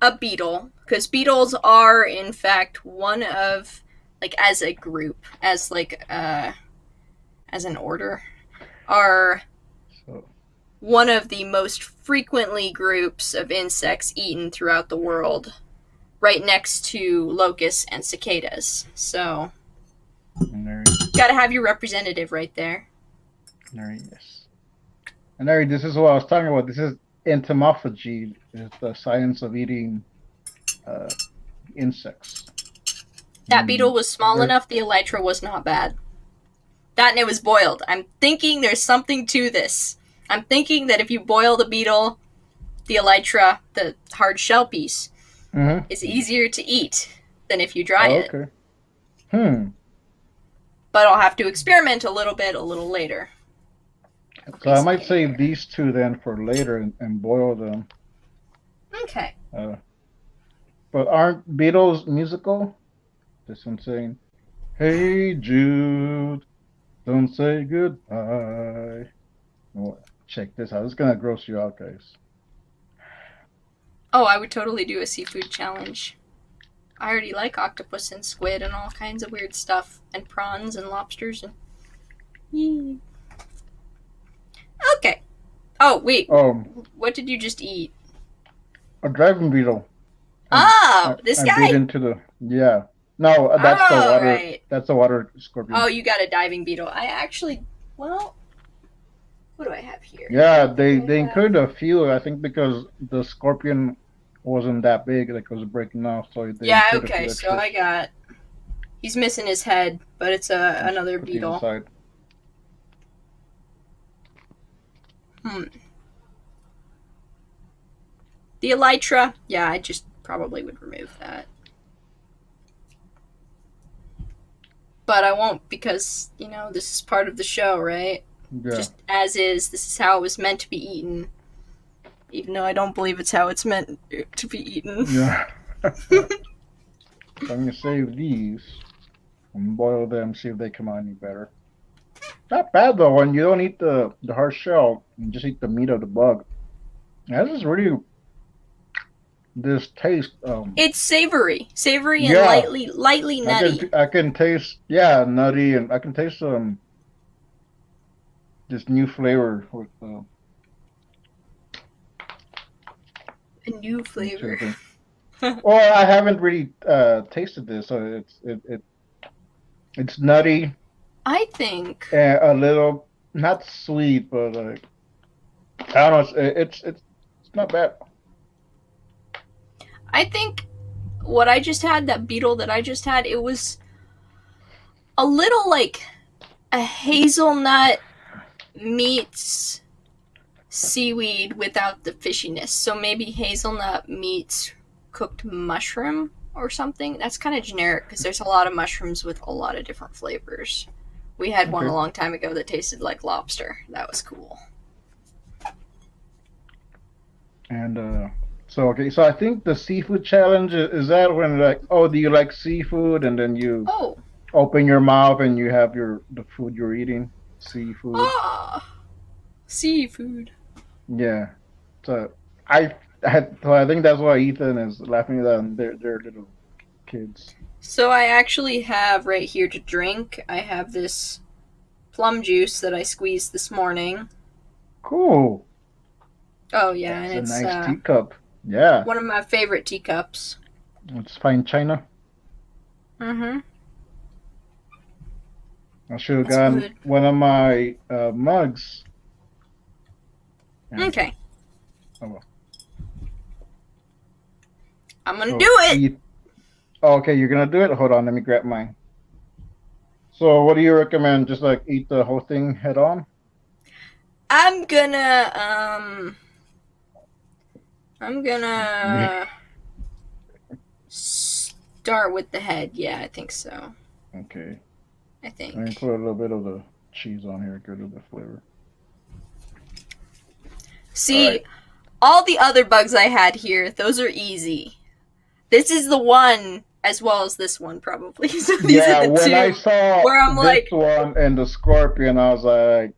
a beetle because beetles are in fact one of, like, as a group, as like as an order, are one of the most frequently groups of insects eaten throughout the world, right next to locusts and cicadas. So, gotta have your representative right there. Yes. And Larry, this is what I was talking about. This is entomophogy, is the science of eating insects. That beetle was small enough, the elytra was not bad. That and it was boiled. I'm thinking there's something to this. I'm thinking that if you boil the beetle, the elytra, the hard shell piece, is easier to eat than if you dry it. Okay. But I'll have to experiment a little bit a little later. So I might save these two then for later and boil them. Okay. But aren't beetles musical? This one saying, "Hey Jude, don't say goodbye." Oh, check this out. It's gonna gross you out, guys. Oh, I would totally do a seafood challenge. I already like octopus and squid and all kinds of weird stuff, and prawns and lobsters and. Yee. Okay. Oh wait. What did you just eat? A driving beetle. This I guy. bit into the No, that's the water. Right. That's the water scorpion. Oh, you got a diving beetle. I actually, well, what do I have here? Yeah, they included a few. I think because the scorpion wasn't that big, like it was breaking off. So they okay. So I got. He's missing his head, but it's another beetle. Inside. The elytra, yeah, I just probably would remove that. But I won't because, this is part of the show, right? Yeah. Just as is, this is how it was meant to be eaten. Even though I don't believe it's how it's meant to be eaten. Yeah. I'm going to save these and boil them, see if they come out any better. Not bad though, when you don't eat the hard shell, you just eat the meat of the bug. Yeah, this is really... This taste. It's savory and lightly nutty. I can taste, nutty, and I can taste this new flavor with. A new flavor. Well, I haven't really tasted this, so it's nutty. I think A little not sweet, but like I don't know. It's not bad. I think what I just had, that beetle that I just had, it was a little like a hazelnut meets seaweed without the fishiness. So maybe hazelnut meets cooked mushroom or something. That's kind of generic because there's a lot of mushrooms with a lot of different flavors. We had one a long time ago that tasted like lobster. That was cool. And so I think the seafood challenge is that when do you like seafood, and then you open your mouth and you have the food you're eating, seafood. Seafood. Yeah. So I think that's why Ethan is laughing at them. They're little kids. So I actually have right here to drink. I have this plum juice that I squeezed this morning. Cool. Oh yeah, that's and it's a nice teacup. Yeah. One of my favorite teacups. It's fine china. Mm-hmm. I should have gotten one of my mugs. Okay. Oh well. I'm gonna do it. Okay, you're gonna do it? Hold on, let me grab mine. So what do you recommend? Just like eat the whole thing head on? I'm gonna start with the head. Yeah, I think so. Okay. I think. I'm gonna put a little bit of the cheese on here, good of the flavor. See, all the other bugs I had here, those are easy. This is the one, as well as this one, probably. So these are the when two I saw where I'm this one and the scorpion, I was like,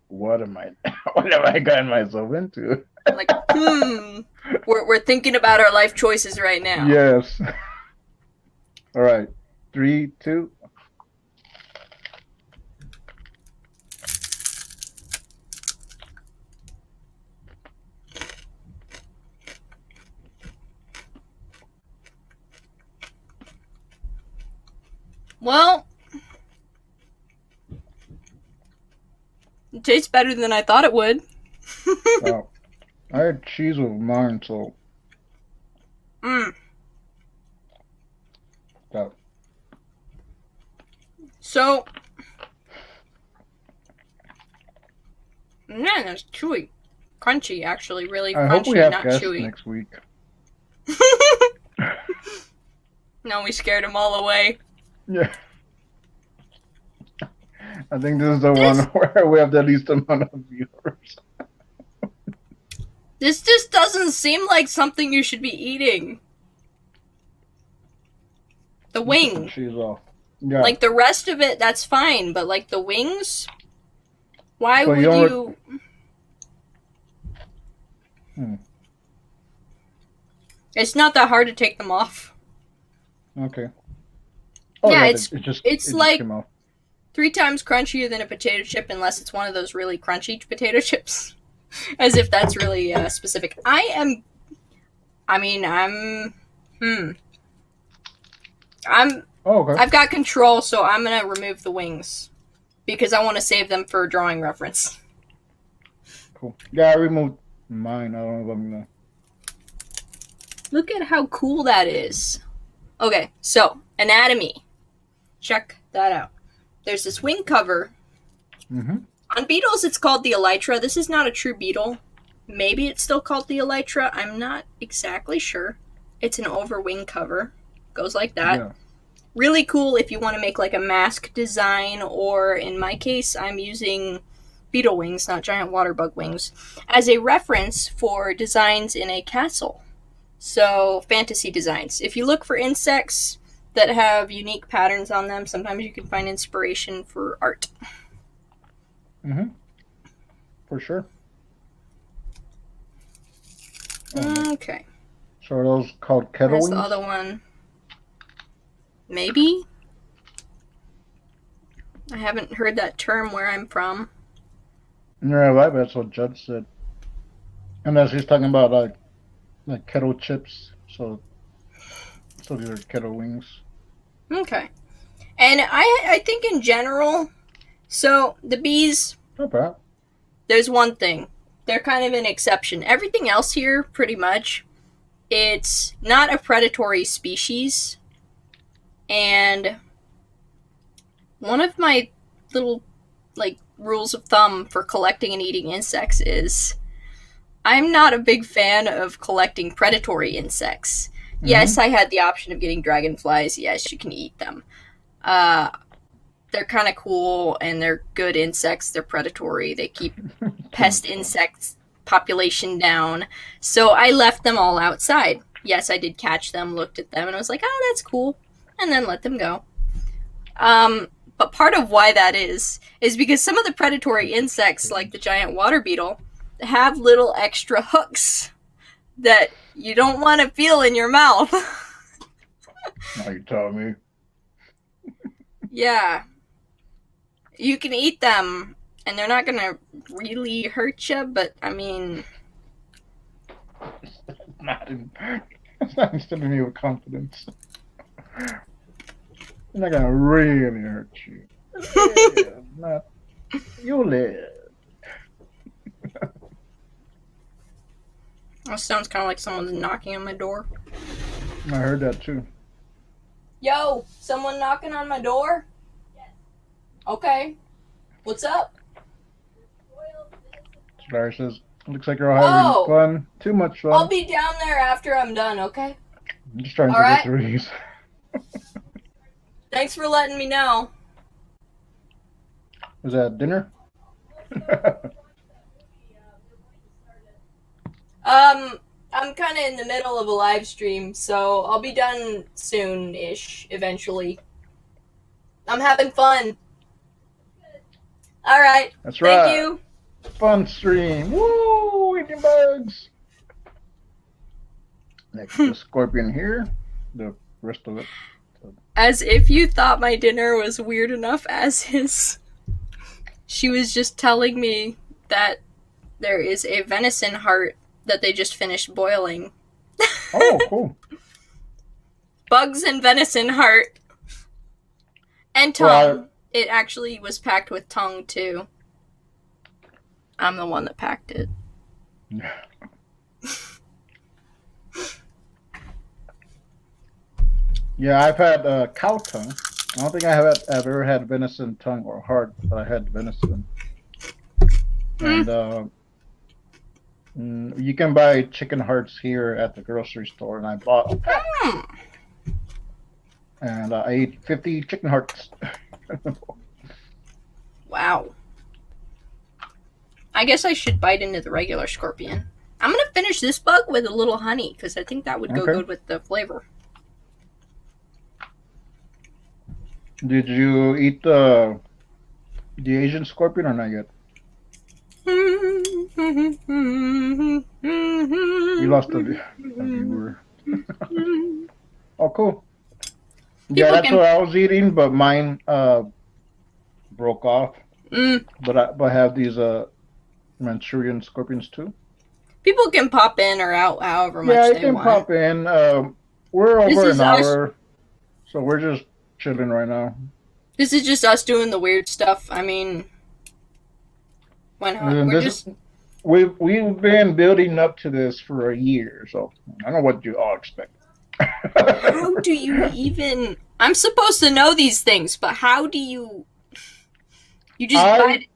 what have I gotten myself into? Like, we're thinking about our life choices right now. Yes. All right. 3, 2. Well, it tastes better than I thought it would. I had cheese with mine, so. So, man, that's chewy. Crunchy, actually, really crunchy, I hope we have not guests chewy. next week. No, we scared them all away. Yeah. I think this is the one where we have the least amount of viewers. This just doesn't seem like something you should be eating. The wing. She's off. Yeah. Like the rest of it, that's fine, but like the wings, why would you? It's not that hard to take them off. Okay. Oh, yeah, it's like 3 times crunchier than a potato chip, unless it's one of those really crunchy potato chips. As if that's really specific. I'm Oh, okay. I've got control, so I'm gonna remove the wings because I want to save them for a drawing reference. Cool. Yeah, I removed mine. I don't know if I'm gonna. Look at how cool that is. Okay, so anatomy. Check that out. There's this wing cover. Mm-hmm. On beetles, it's called the elytra. This is not a true beetle. Maybe it's still called the elytra. I'm not exactly sure. It's an overwing cover. Goes like that. Yeah. Really cool if you want to make like a mask design, or in my case, I'm using beetle wings, not giant water bug wings, as a reference for designs in a castle. So, fantasy designs. If you look for insects that have unique patterns on them, sometimes you can find inspiration for art. Mm-hmm. For sure. Okay. So are those called kettle wings? Where's the other one? Maybe? I haven't heard that term where I'm from. Yeah, right, that's what Judd said. Unless he's talking about like kettle chips. So these are kettle wings. Okay. And I think in general, so the bees, Okay. There's one thing. They're kind of an exception. Everything else here, pretty much, it's not a predatory species. And one of my little, like, rules of thumb for collecting and eating insects is I'm not a big fan of collecting predatory insects. Mm-hmm. Yes, I had the option of getting dragonflies. Yes, you can eat them. They're kind of cool, and they're good insects. They're predatory. They keep pest insects population down. So I left them all outside. Yes, I did catch them, looked at them, and I was like, oh, that's cool. And then let them go. But part of why that is because some of the predatory insects, like the giant water beetle, have little extra hooks that you don't want to feel in your mouth. Now you tell me. Yeah. You can eat them, and they're not going to really hurt you, but, I mean... It's not instilling me with confidence. They're not going to really hurt you. You'll live. That sounds kind of like someone's knocking on my door. I heard that, too. Yo, someone knocking on my door? Yes. Okay. What's up? Larry says, looks like you're all having fun. Too much fun. I'll be down there after I'm done, okay? I'm just trying to get through these. Thanks for letting me know. Was that dinner? I'm kind of in the middle of a live stream, so I'll be done soon-ish, eventually. I'm having fun. All right. That's right. Thank you. Fun stream. Woo! Eating bugs. Next, the scorpion here. The rest of it. As if you thought my dinner was weird enough as is. She was just telling me that there is a venison heart that they just finished boiling. Oh, cool. Bugs and venison heart. And tongue. Well, it actually was packed with tongue, too. I'm the one that packed it. Yeah, I've had cow tongue. I don't think I've ever had venison tongue or heart, but I had venison. And you can buy chicken hearts here at the grocery store, and I bought a pack. And I ate 50 chicken hearts. Wow. I guess I should bite into the regular scorpion. I'm going to finish this bug with a little honey, because I think that would go good with the flavor. Did you eat the Asian scorpion or not yet? We lost a viewer. Oh, cool. Yeah, People that's can what I was eating, but mine broke off. But I have these Manchurian scorpions too. people can pop in or out however Yeah, much I they can want. pop in. We're This over is an us. hour, so we're just chilling right now. This is just us doing the weird stuff. I mean, why not? And We're this just. we've been building up to this for a year, so I don't know what you all expect. How do you even? I'm supposed to know these things, but how do you? You just buy.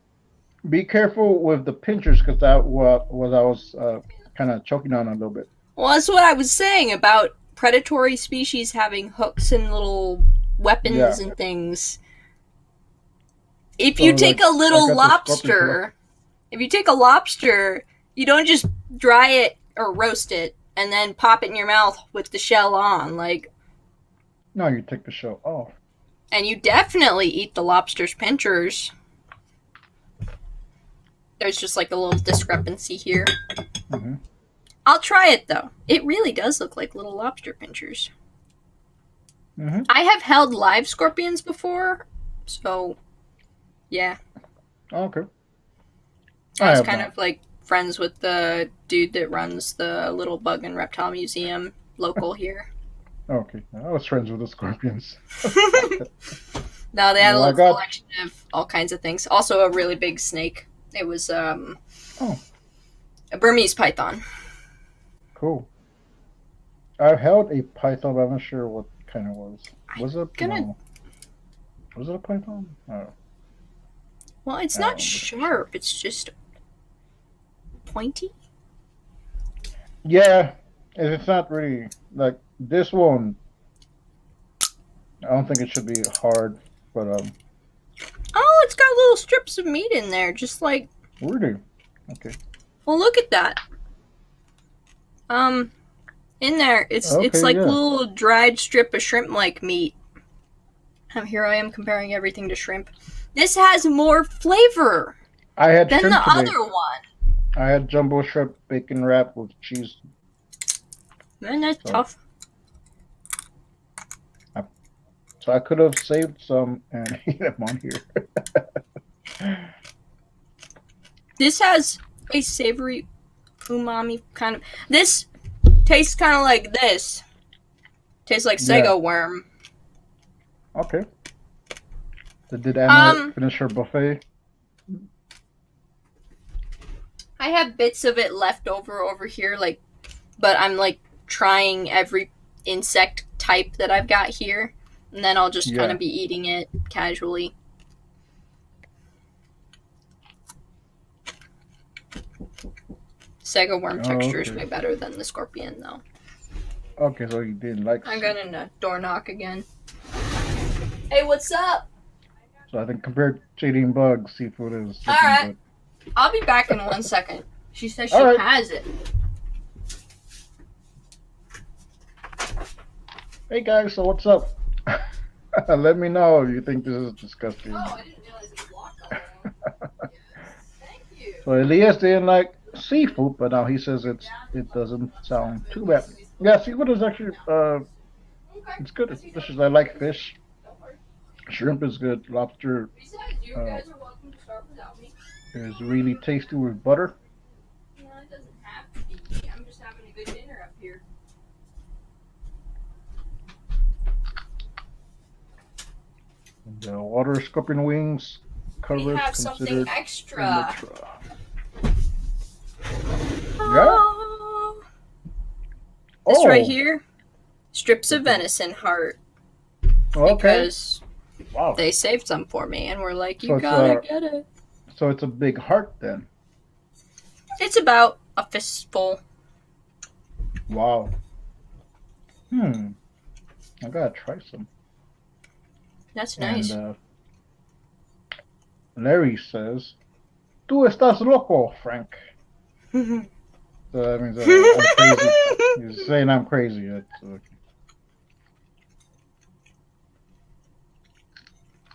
Be careful with the pinchers because that was I was kind of choking on a little bit. Well, that's what I was saying about predatory species having hooks and little weapons and things. If you take a little lobster, you don't just dry it or roast it and then pop it in your mouth with the shell on, like. No, you take the shell off. And you definitely eat the lobster's pinchers. There's just like a little discrepancy here. Mm-hmm. I'll try it though. It really does look like little lobster pinchers. Mm-hmm. I have held live scorpions before, so yeah. Okay. I was kind of like friends with the dude that runs the little bug and reptile museum local here. Okay, I was friends with the scorpions. No, they had a little collection of all kinds of things. Also a really big snake. It was a Burmese python. Cool. I've held a python, but I'm not sure what kind it was. Was it a python? Oh. Well, it's not sharp. It's just pointy. Yeah, it's not really like this one. I don't think it should be hard, but Oh, it's got little strips of meat in there, just like. Really? Okay. Well, look at that. In there, it's like little dried strip of shrimp-like meat. Here I am comparing everything to shrimp. This has more flavor than the other one. I had jumbo shrimp bacon wrap with cheese. Man, that's tough. So I could have saved some and eat them on here. This has a savory umami kind of. This tastes kind of like this. Tastes like sago worm. Okay. So did Anna finish her buffet? I have bits of it left over here, like, but I'm like trying every insect type that I've got here, and then I'll just kind of be eating it casually. Sago worm texture is way better than the scorpion, though. Okay, so you didn't like. I'm gonna door knock again. Hey, what's up? So I think compared to eating bugs, seafood is. All right, I'll be back in 1 second. She says she has it. Hey guys, so what's up? Let me know if you think this is disgusting. Oh, I didn't realize it was locked all around. Thank you. So Elias didn't like seafood, but now he says it doesn't sound too bad. Yeah, seafood is actually it's good. It's delicious. I like fish. Shrimp is good. Lobster is really tasty with butter. No, it doesn't have to be. I'm just having a good dinner up here. The water scorpion wings covered. We have something extra. Yeah. This right here, strips of venison heart. Okay. Because they saved some for me, and we're like, you gotta get it. So it's a big heart then. It's about a fistful. Wow. I gotta try some. That's nice. And Larry says, "Tú estás loco, Frank." So that means I'm crazy. He's saying I'm crazy.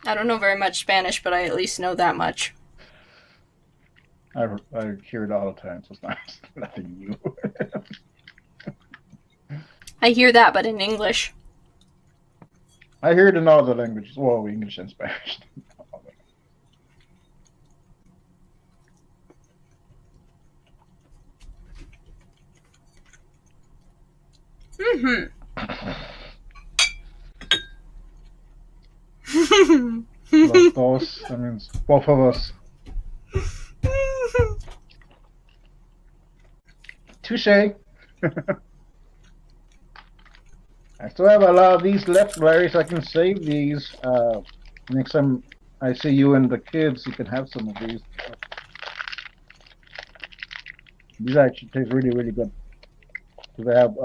I don't know very much Spanish, but I at least know that much. I hear it all the time, so it's not nothing new. I hear that, but in English. I hear it in all the languages. Well, English and Spanish. Los dos, that means both of us. Touche. I still have a lot of these left, Larry, so I can save these. Next time I see you and the kids, you can have some of these. These actually taste really, really good. They have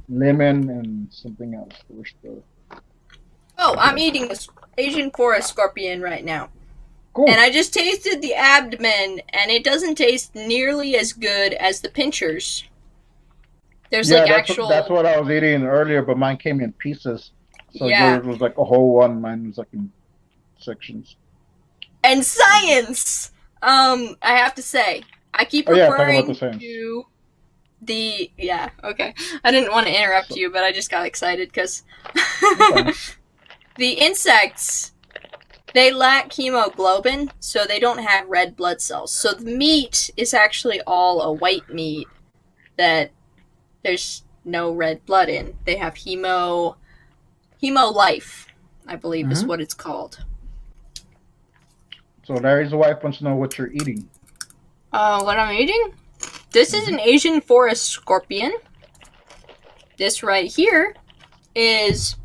lemon and something else. Oh, I'm eating an Asian forest scorpion right now. Cool. And I just tasted the abdomen, and it doesn't taste nearly as good as the pinchers. There's like actual. That's what I was eating earlier, but mine came in pieces. So yours was like a whole one. Mine was like in sections. And science. I have to say, I keep referring to the. Yeah. Okay. I didn't want to interrupt you, but I just got excited because the insects. They lack hemoglobin, so they don't have red blood cells. So the meat is actually all a white meat that there's no red blood in. They have hemo life, I believe is what it's called. So Larry's wife wants to know what you're eating. What I'm eating? This is an Asian forest scorpion. This right here is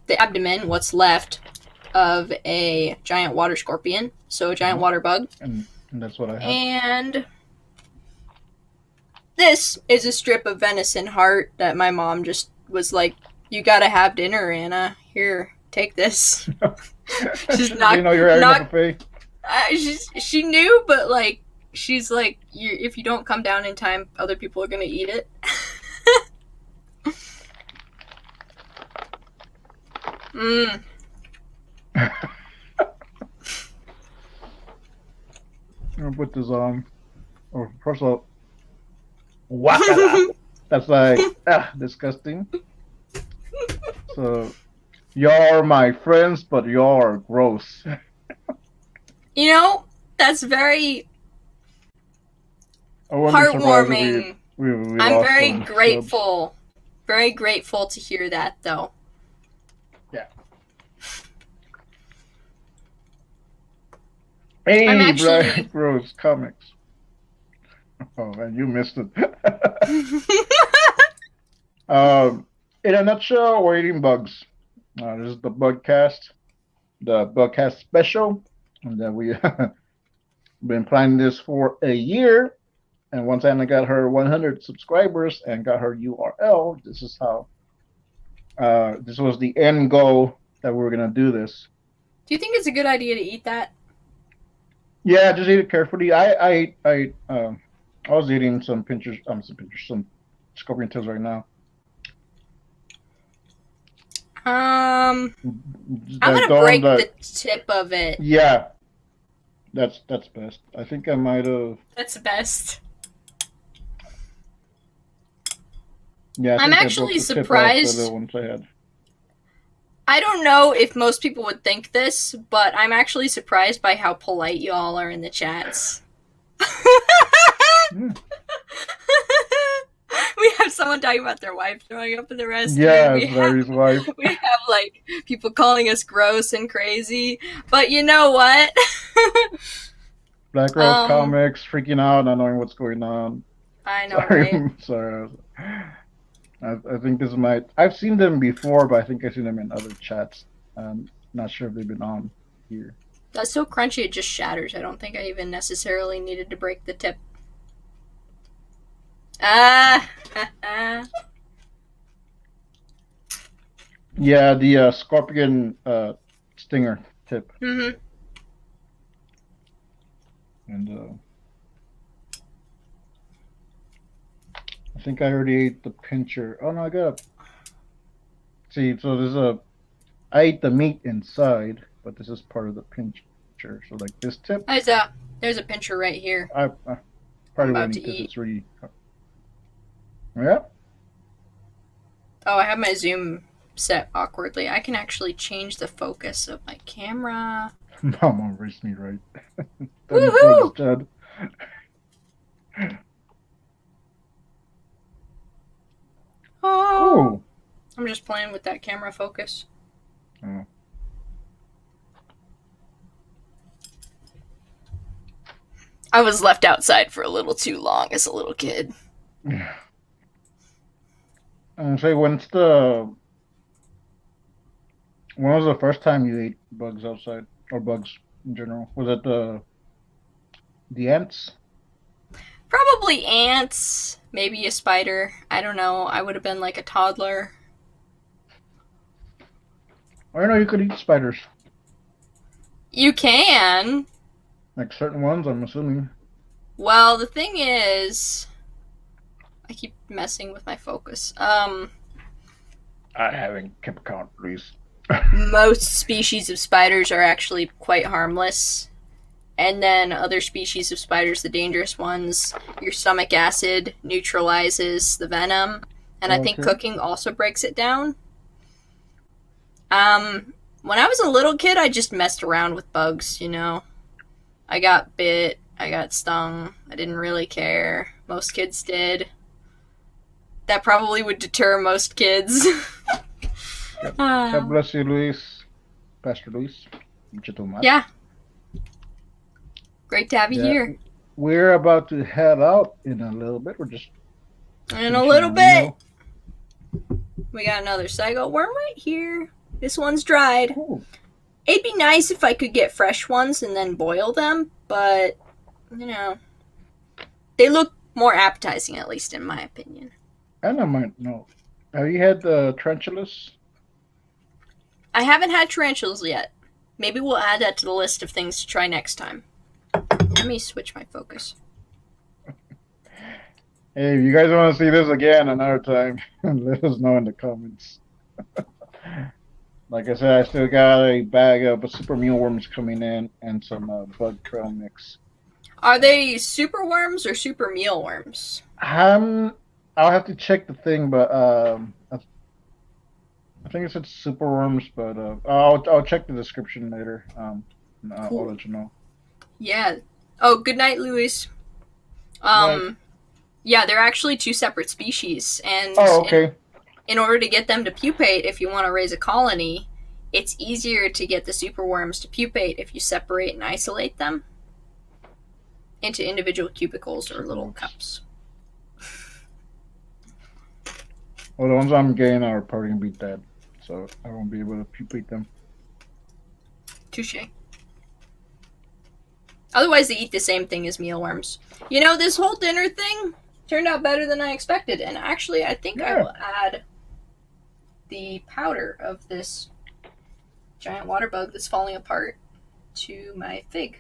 the abdomen, what's left of a giant water scorpion, so a giant water bug. And that's what I have. And this is a strip of venison heart that my mom just was like, "You gotta have dinner, Anna. Here, take this." She's not. You know you're having a buffet. She knew, but like, she's like, if you don't come down in time, other people are gonna eat it. I'm gonna put this on. Oh, first of all, that's like disgusting. So y'all are my friends, but y'all are gross. You know, that's very heartwarming. I'm very grateful. Very grateful to hear that, though. Yeah. Hey, I'm actually... Rose Comics. Oh, man, you missed it. In a nutshell, we're eating bugs. This is the Bugcast, the Bugcast special. And then we've been planning this for a year. And once Anna got her 100 subscribers and got her URL, this is how, this was the end goal that we were going to do this. Do you think it's a good idea to eat that? Yeah, just eat it carefully. I was eating some some scorpion tails right now. I'm gonna break the tip of it. Yeah, that's best. I think I might have. That's best. Yeah, I'm actually surprised. The ones I had. I don't know if most people would think this, but I'm actually surprised by how polite y'all are in the chats. We have someone talking about their wife throwing up in the restroom. Yeah, Larry's wife. We have like people calling us gross and crazy, but you know what? Black Rose Comics freaking out, not knowing what's going on. I know, right? Sorry. I think this might... I've seen them before, but I think I've seen them in other chats. I'm not sure if they've been on here. That's so crunchy it just shatters. I don't think I even necessarily needed to break the tip. Yeah, the scorpion stinger tip. Mm-hmm. And I think I already ate the pincher. Oh no, I got. See, so there's I eat the meat inside, but this is part of the pincher. So like this tip, There's a pincher right here. I I'm probably about won't to eat this. eat. It's really, yeah. Oh, I have my zoom set awkwardly. I can actually change the focus of my camera. Mama raised me right. Woohoo! Judd. Oh, Ooh. I'm just playing with that camera focus. Oh. I was left outside for a little too long as a little kid. Yeah. Say, when was the first time you ate bugs outside, or bugs in general? Was it the ants? Probably ants, maybe a spider. I don't know. I would have been like a toddler. I know you could eat spiders. You can. Like certain ones, I'm assuming. Well, the thing is, I keep messing with my focus. I haven't kept count, please. Most species of spiders are actually quite harmless. And then other species of spiders, the dangerous ones, your stomach acid neutralizes the venom. And I think cooking also breaks it down. When I was a little kid, I just messed around with bugs, you know. I got bit, I got stung, I didn't really care. Most kids did. That probably would deter most kids. God bless you, Luis. Pastor Luis. Yeah. Great to have you here. We're about to head out in a little bit. We're just in a little bit. We got another Saigo worm right here. This one's dried. Ooh. It'd be nice if I could get fresh ones and then boil them, but, you know, they look more appetizing, at least in my opinion. And I might know. Have you had the tarantulas? I haven't had tarantulas yet. Maybe we'll add that to the list of things to try next time. Let me switch my focus. Hey, if you guys want to see this again another time, let us know in the comments. Like I said, I still got a bag of super mealworms coming in and some bug trail mix. Are they super worms or super mealworms? I'll have to check the thing, but I think it said super worms, but I'll check the description later. Cool. I'll let you know. Yeah. Oh, good night, Luis. Yeah, they're actually two separate species, and okay. In order to get them to pupate, if you want to raise a colony, it's easier to get the superworms to pupate if you separate and isolate them into individual cubicles or little cups. Well, the ones I'm getting are probably going to be dead, so I won't be able to pupate them. Touché. Otherwise, they eat the same thing as mealworms. You know, this whole dinner thing turned out better than I expected, and actually, I think I will add the powder of this giant water bug that's falling apart to my fig.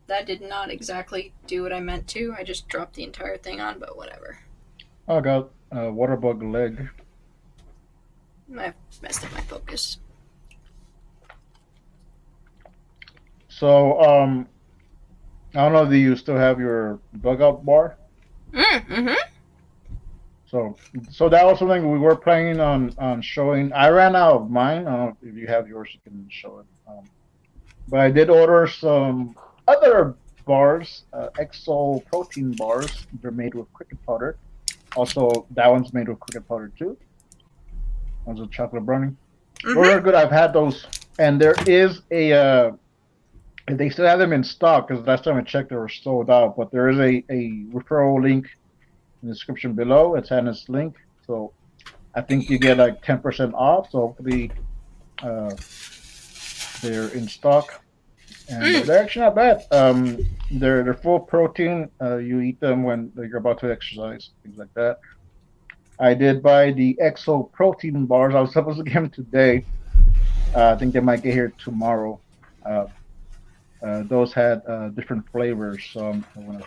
That did not exactly do what I meant to. I just dropped the entire thing on, but whatever. I got a water bug leg. I messed up my focus. So, I don't know, do you still have your bug out bar? Mm-hmm. So that was something we were planning on showing. I ran out of mine. I don't know if you have yours, you can show it. But I did order some other bars, Exo Protein bars. They're made with cricket powder. Also, that one's made with cricket powder too. One's a chocolate brownie. Mm-hmm. Those are good. I've had those, and there is a. They still have them in stock because last time I checked, they were sold out. But there is a referral link in the description below. It's Hannah's link, so I think you get like 10% off. So hopefully, they're in stock, and they're actually not bad. They're full protein. You eat them when you're about to exercise, things like that. I did buy the Exo Protein bars. I was supposed to get them today. I think they might get here tomorrow. Those had different flavors, so I'm going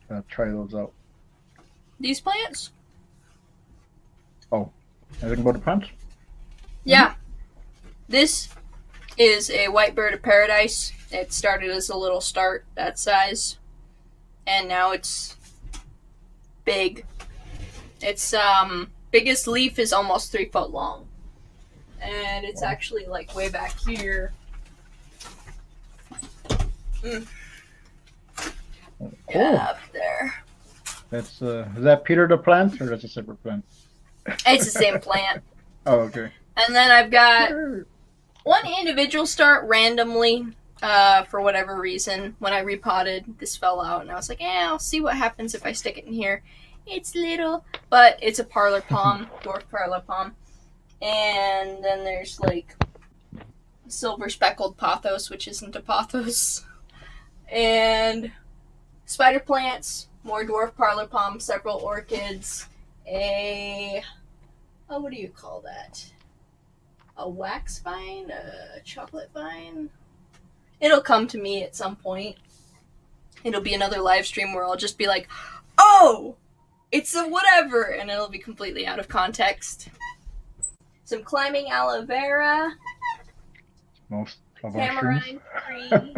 to try those out. These plants? Oh, anything about the plants? Yeah. This is a white bird of paradise. It started as a little start that size, and now it's big. Its biggest leaf is almost 3 foot long, and it's actually like way back here. Yeah, up there. That's is that Peter the plant, or that's a separate plant? It's the same plant. Oh, okay. And then I've got one individual start randomly, for whatever reason. When I repotted, this fell out, and I was like, I'll see what happens if I stick it in here. It's little, but it's a parlor palm, dwarf parlor palm. And then there's like silver speckled pothos, which isn't a pothos. And spider plants, more dwarf parlor palm, several orchids, what do you call that? A wax vine? A chocolate vine? It'll come to me at some point. It'll be another live stream where I'll just be like, oh! It's a whatever! And it'll be completely out of context. Some climbing aloe vera. Most of Tamarind tree.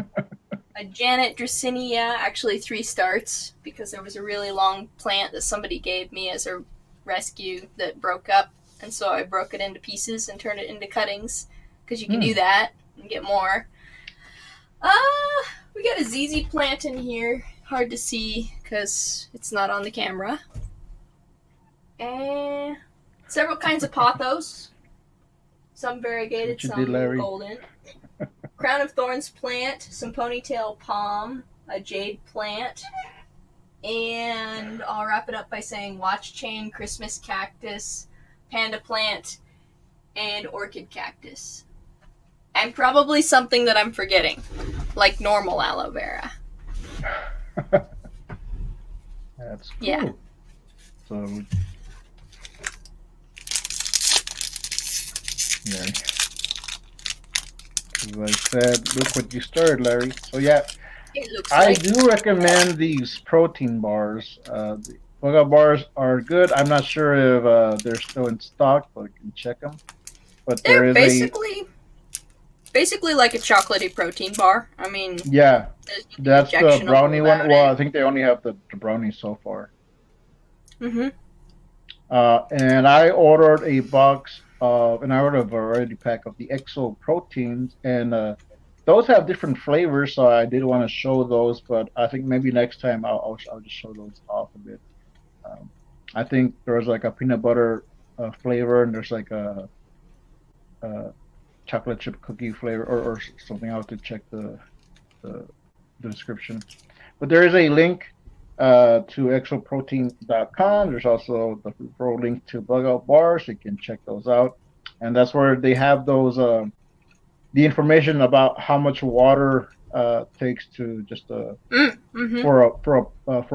A Janet Dracinia, actually 3 starts, because there was a really long plant that somebody gave me as a rescue that broke up, and so I broke it into pieces and turned it into cuttings, because you can do that and get more. We got a ZZ plant in here, hard to see because it's not on the camera. And several kinds of pothos, some variegated, some golden. Crown of Thorns plant, some ponytail palm, a jade plant, and I'll wrap it up by saying watch chain, Christmas cactus, panda plant, and orchid cactus. And probably something that I'm forgetting, like normal aloe vera. That's cool. Yeah. So, yeah. As I said, look what you started, Larry. So yeah, I do recommend these protein bars. The Boga bars are good. I'm not sure if they're still in stock, but you can check them. But they're basically like a chocolatey protein bar. I mean, yeah, that's the brownie one. Well, I think they only have the brownie so far. Mm-hmm. And I ordered a box of, and I ordered a variety pack of the Exo Proteins, and those have different flavors, so I did want to show those, but I think maybe next time I'll just show those off a bit. I think there's like a peanut butter flavor, and there's like a chocolate chip cookie flavor or something. I'll have to check the description. But there is a link to exoprotein.com. There's also the link to Bug Out Bars, so you can check those out. And that's where they have those the information about how much water takes to just for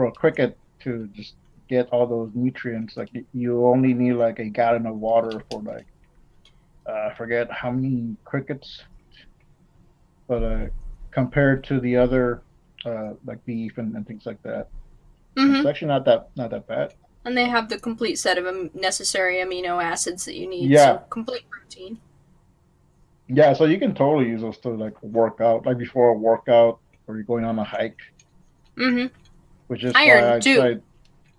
a cricket to just get all those nutrients. Like you only need like a gallon of water for like I forget how many crickets, but compared to the other like beef and things like that, it's actually not that bad. And they have the complete set of necessary amino acids that you need. Yeah, so complete protein. Yeah, so you can totally use those to like work out, like before a workout, or you're going on a hike. Mm-hmm. Which is why I decided.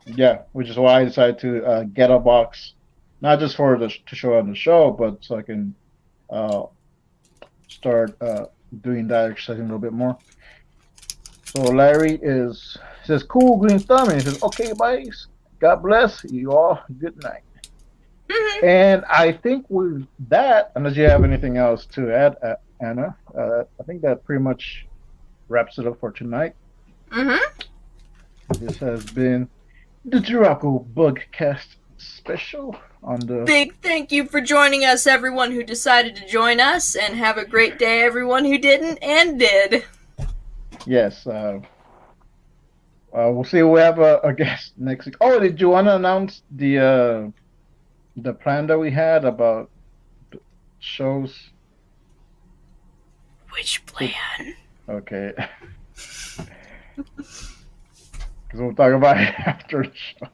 Yeah, which is why I decided to get a box, not just to show on the show, but so I can start doing that exercising a little bit more. So Larry says, "Cool green thumb," and he says, "Okay, buddies, God bless you all. Good night." Mm-hmm. And I think with that, unless you have anything else to add, Anna, I think that pretty much wraps it up for tonight. Mm-hmm. This has been the Turaco Bugcast special on the... Big thank you for joining us, everyone who decided to join us, and have a great day, everyone who didn't and did. Yes. We'll see. We have a guest next week. Oh, did you want to announce the plan that we had about shows? Which plan? Okay. Because we'll talk about it after the show.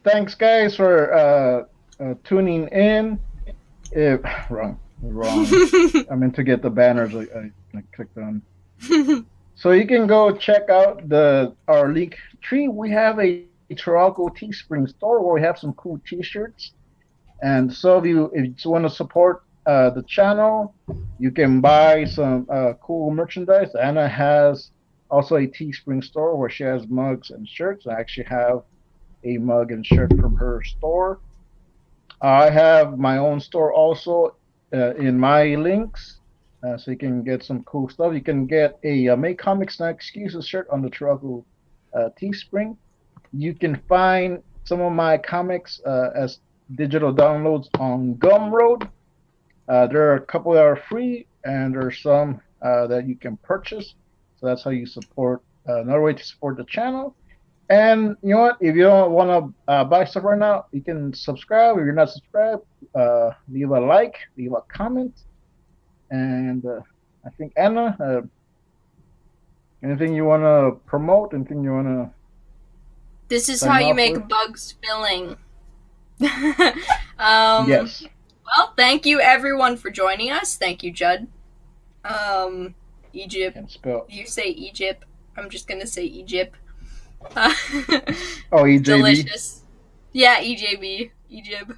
thanks guys for tuning in. Wrong. I meant to get the banners. I clicked on. So you can go check out our link tree. We have a Turaco Teespring store where we have some cool T-shirts. And so if you want to support the channel, you can buy some cool merchandise. Anna has also a Teespring store where she has mugs and shirts. I actually have a mug and shirt from her store. I have my own store also in my links, so you can get some cool stuff. You can get a Make Comics Not Excuses shirt on the Turaco Teespring. You can find some of my comics as digital downloads on Gumroad. There are a couple that are free, and there are some that you can purchase. So that's how you support another way to support the channel. And you know what? If you don't want to buy stuff right now, you can subscribe. If you're not subscribed, leave a like, leave a comment. And I think Anna, anything you want to promote? Anything you want to? This is how you make bugs filling. Yes. Well, thank you everyone for joining us. Thank you, Judd. Egypt. You say Egypt. I'm just gonna say Egypt. EJB. Delicious. Yeah, EJB. Egypt.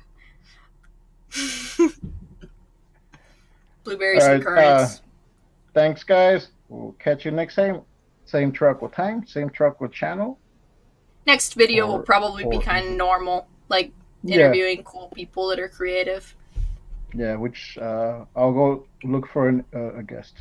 Blueberries and currants. Thanks, guys. We'll catch you next time. Same Turaco time, same Turaco channel. Next video will probably be kind of normal, like interviewing cool people that are creative. Yeah, which I'll go look for a guest.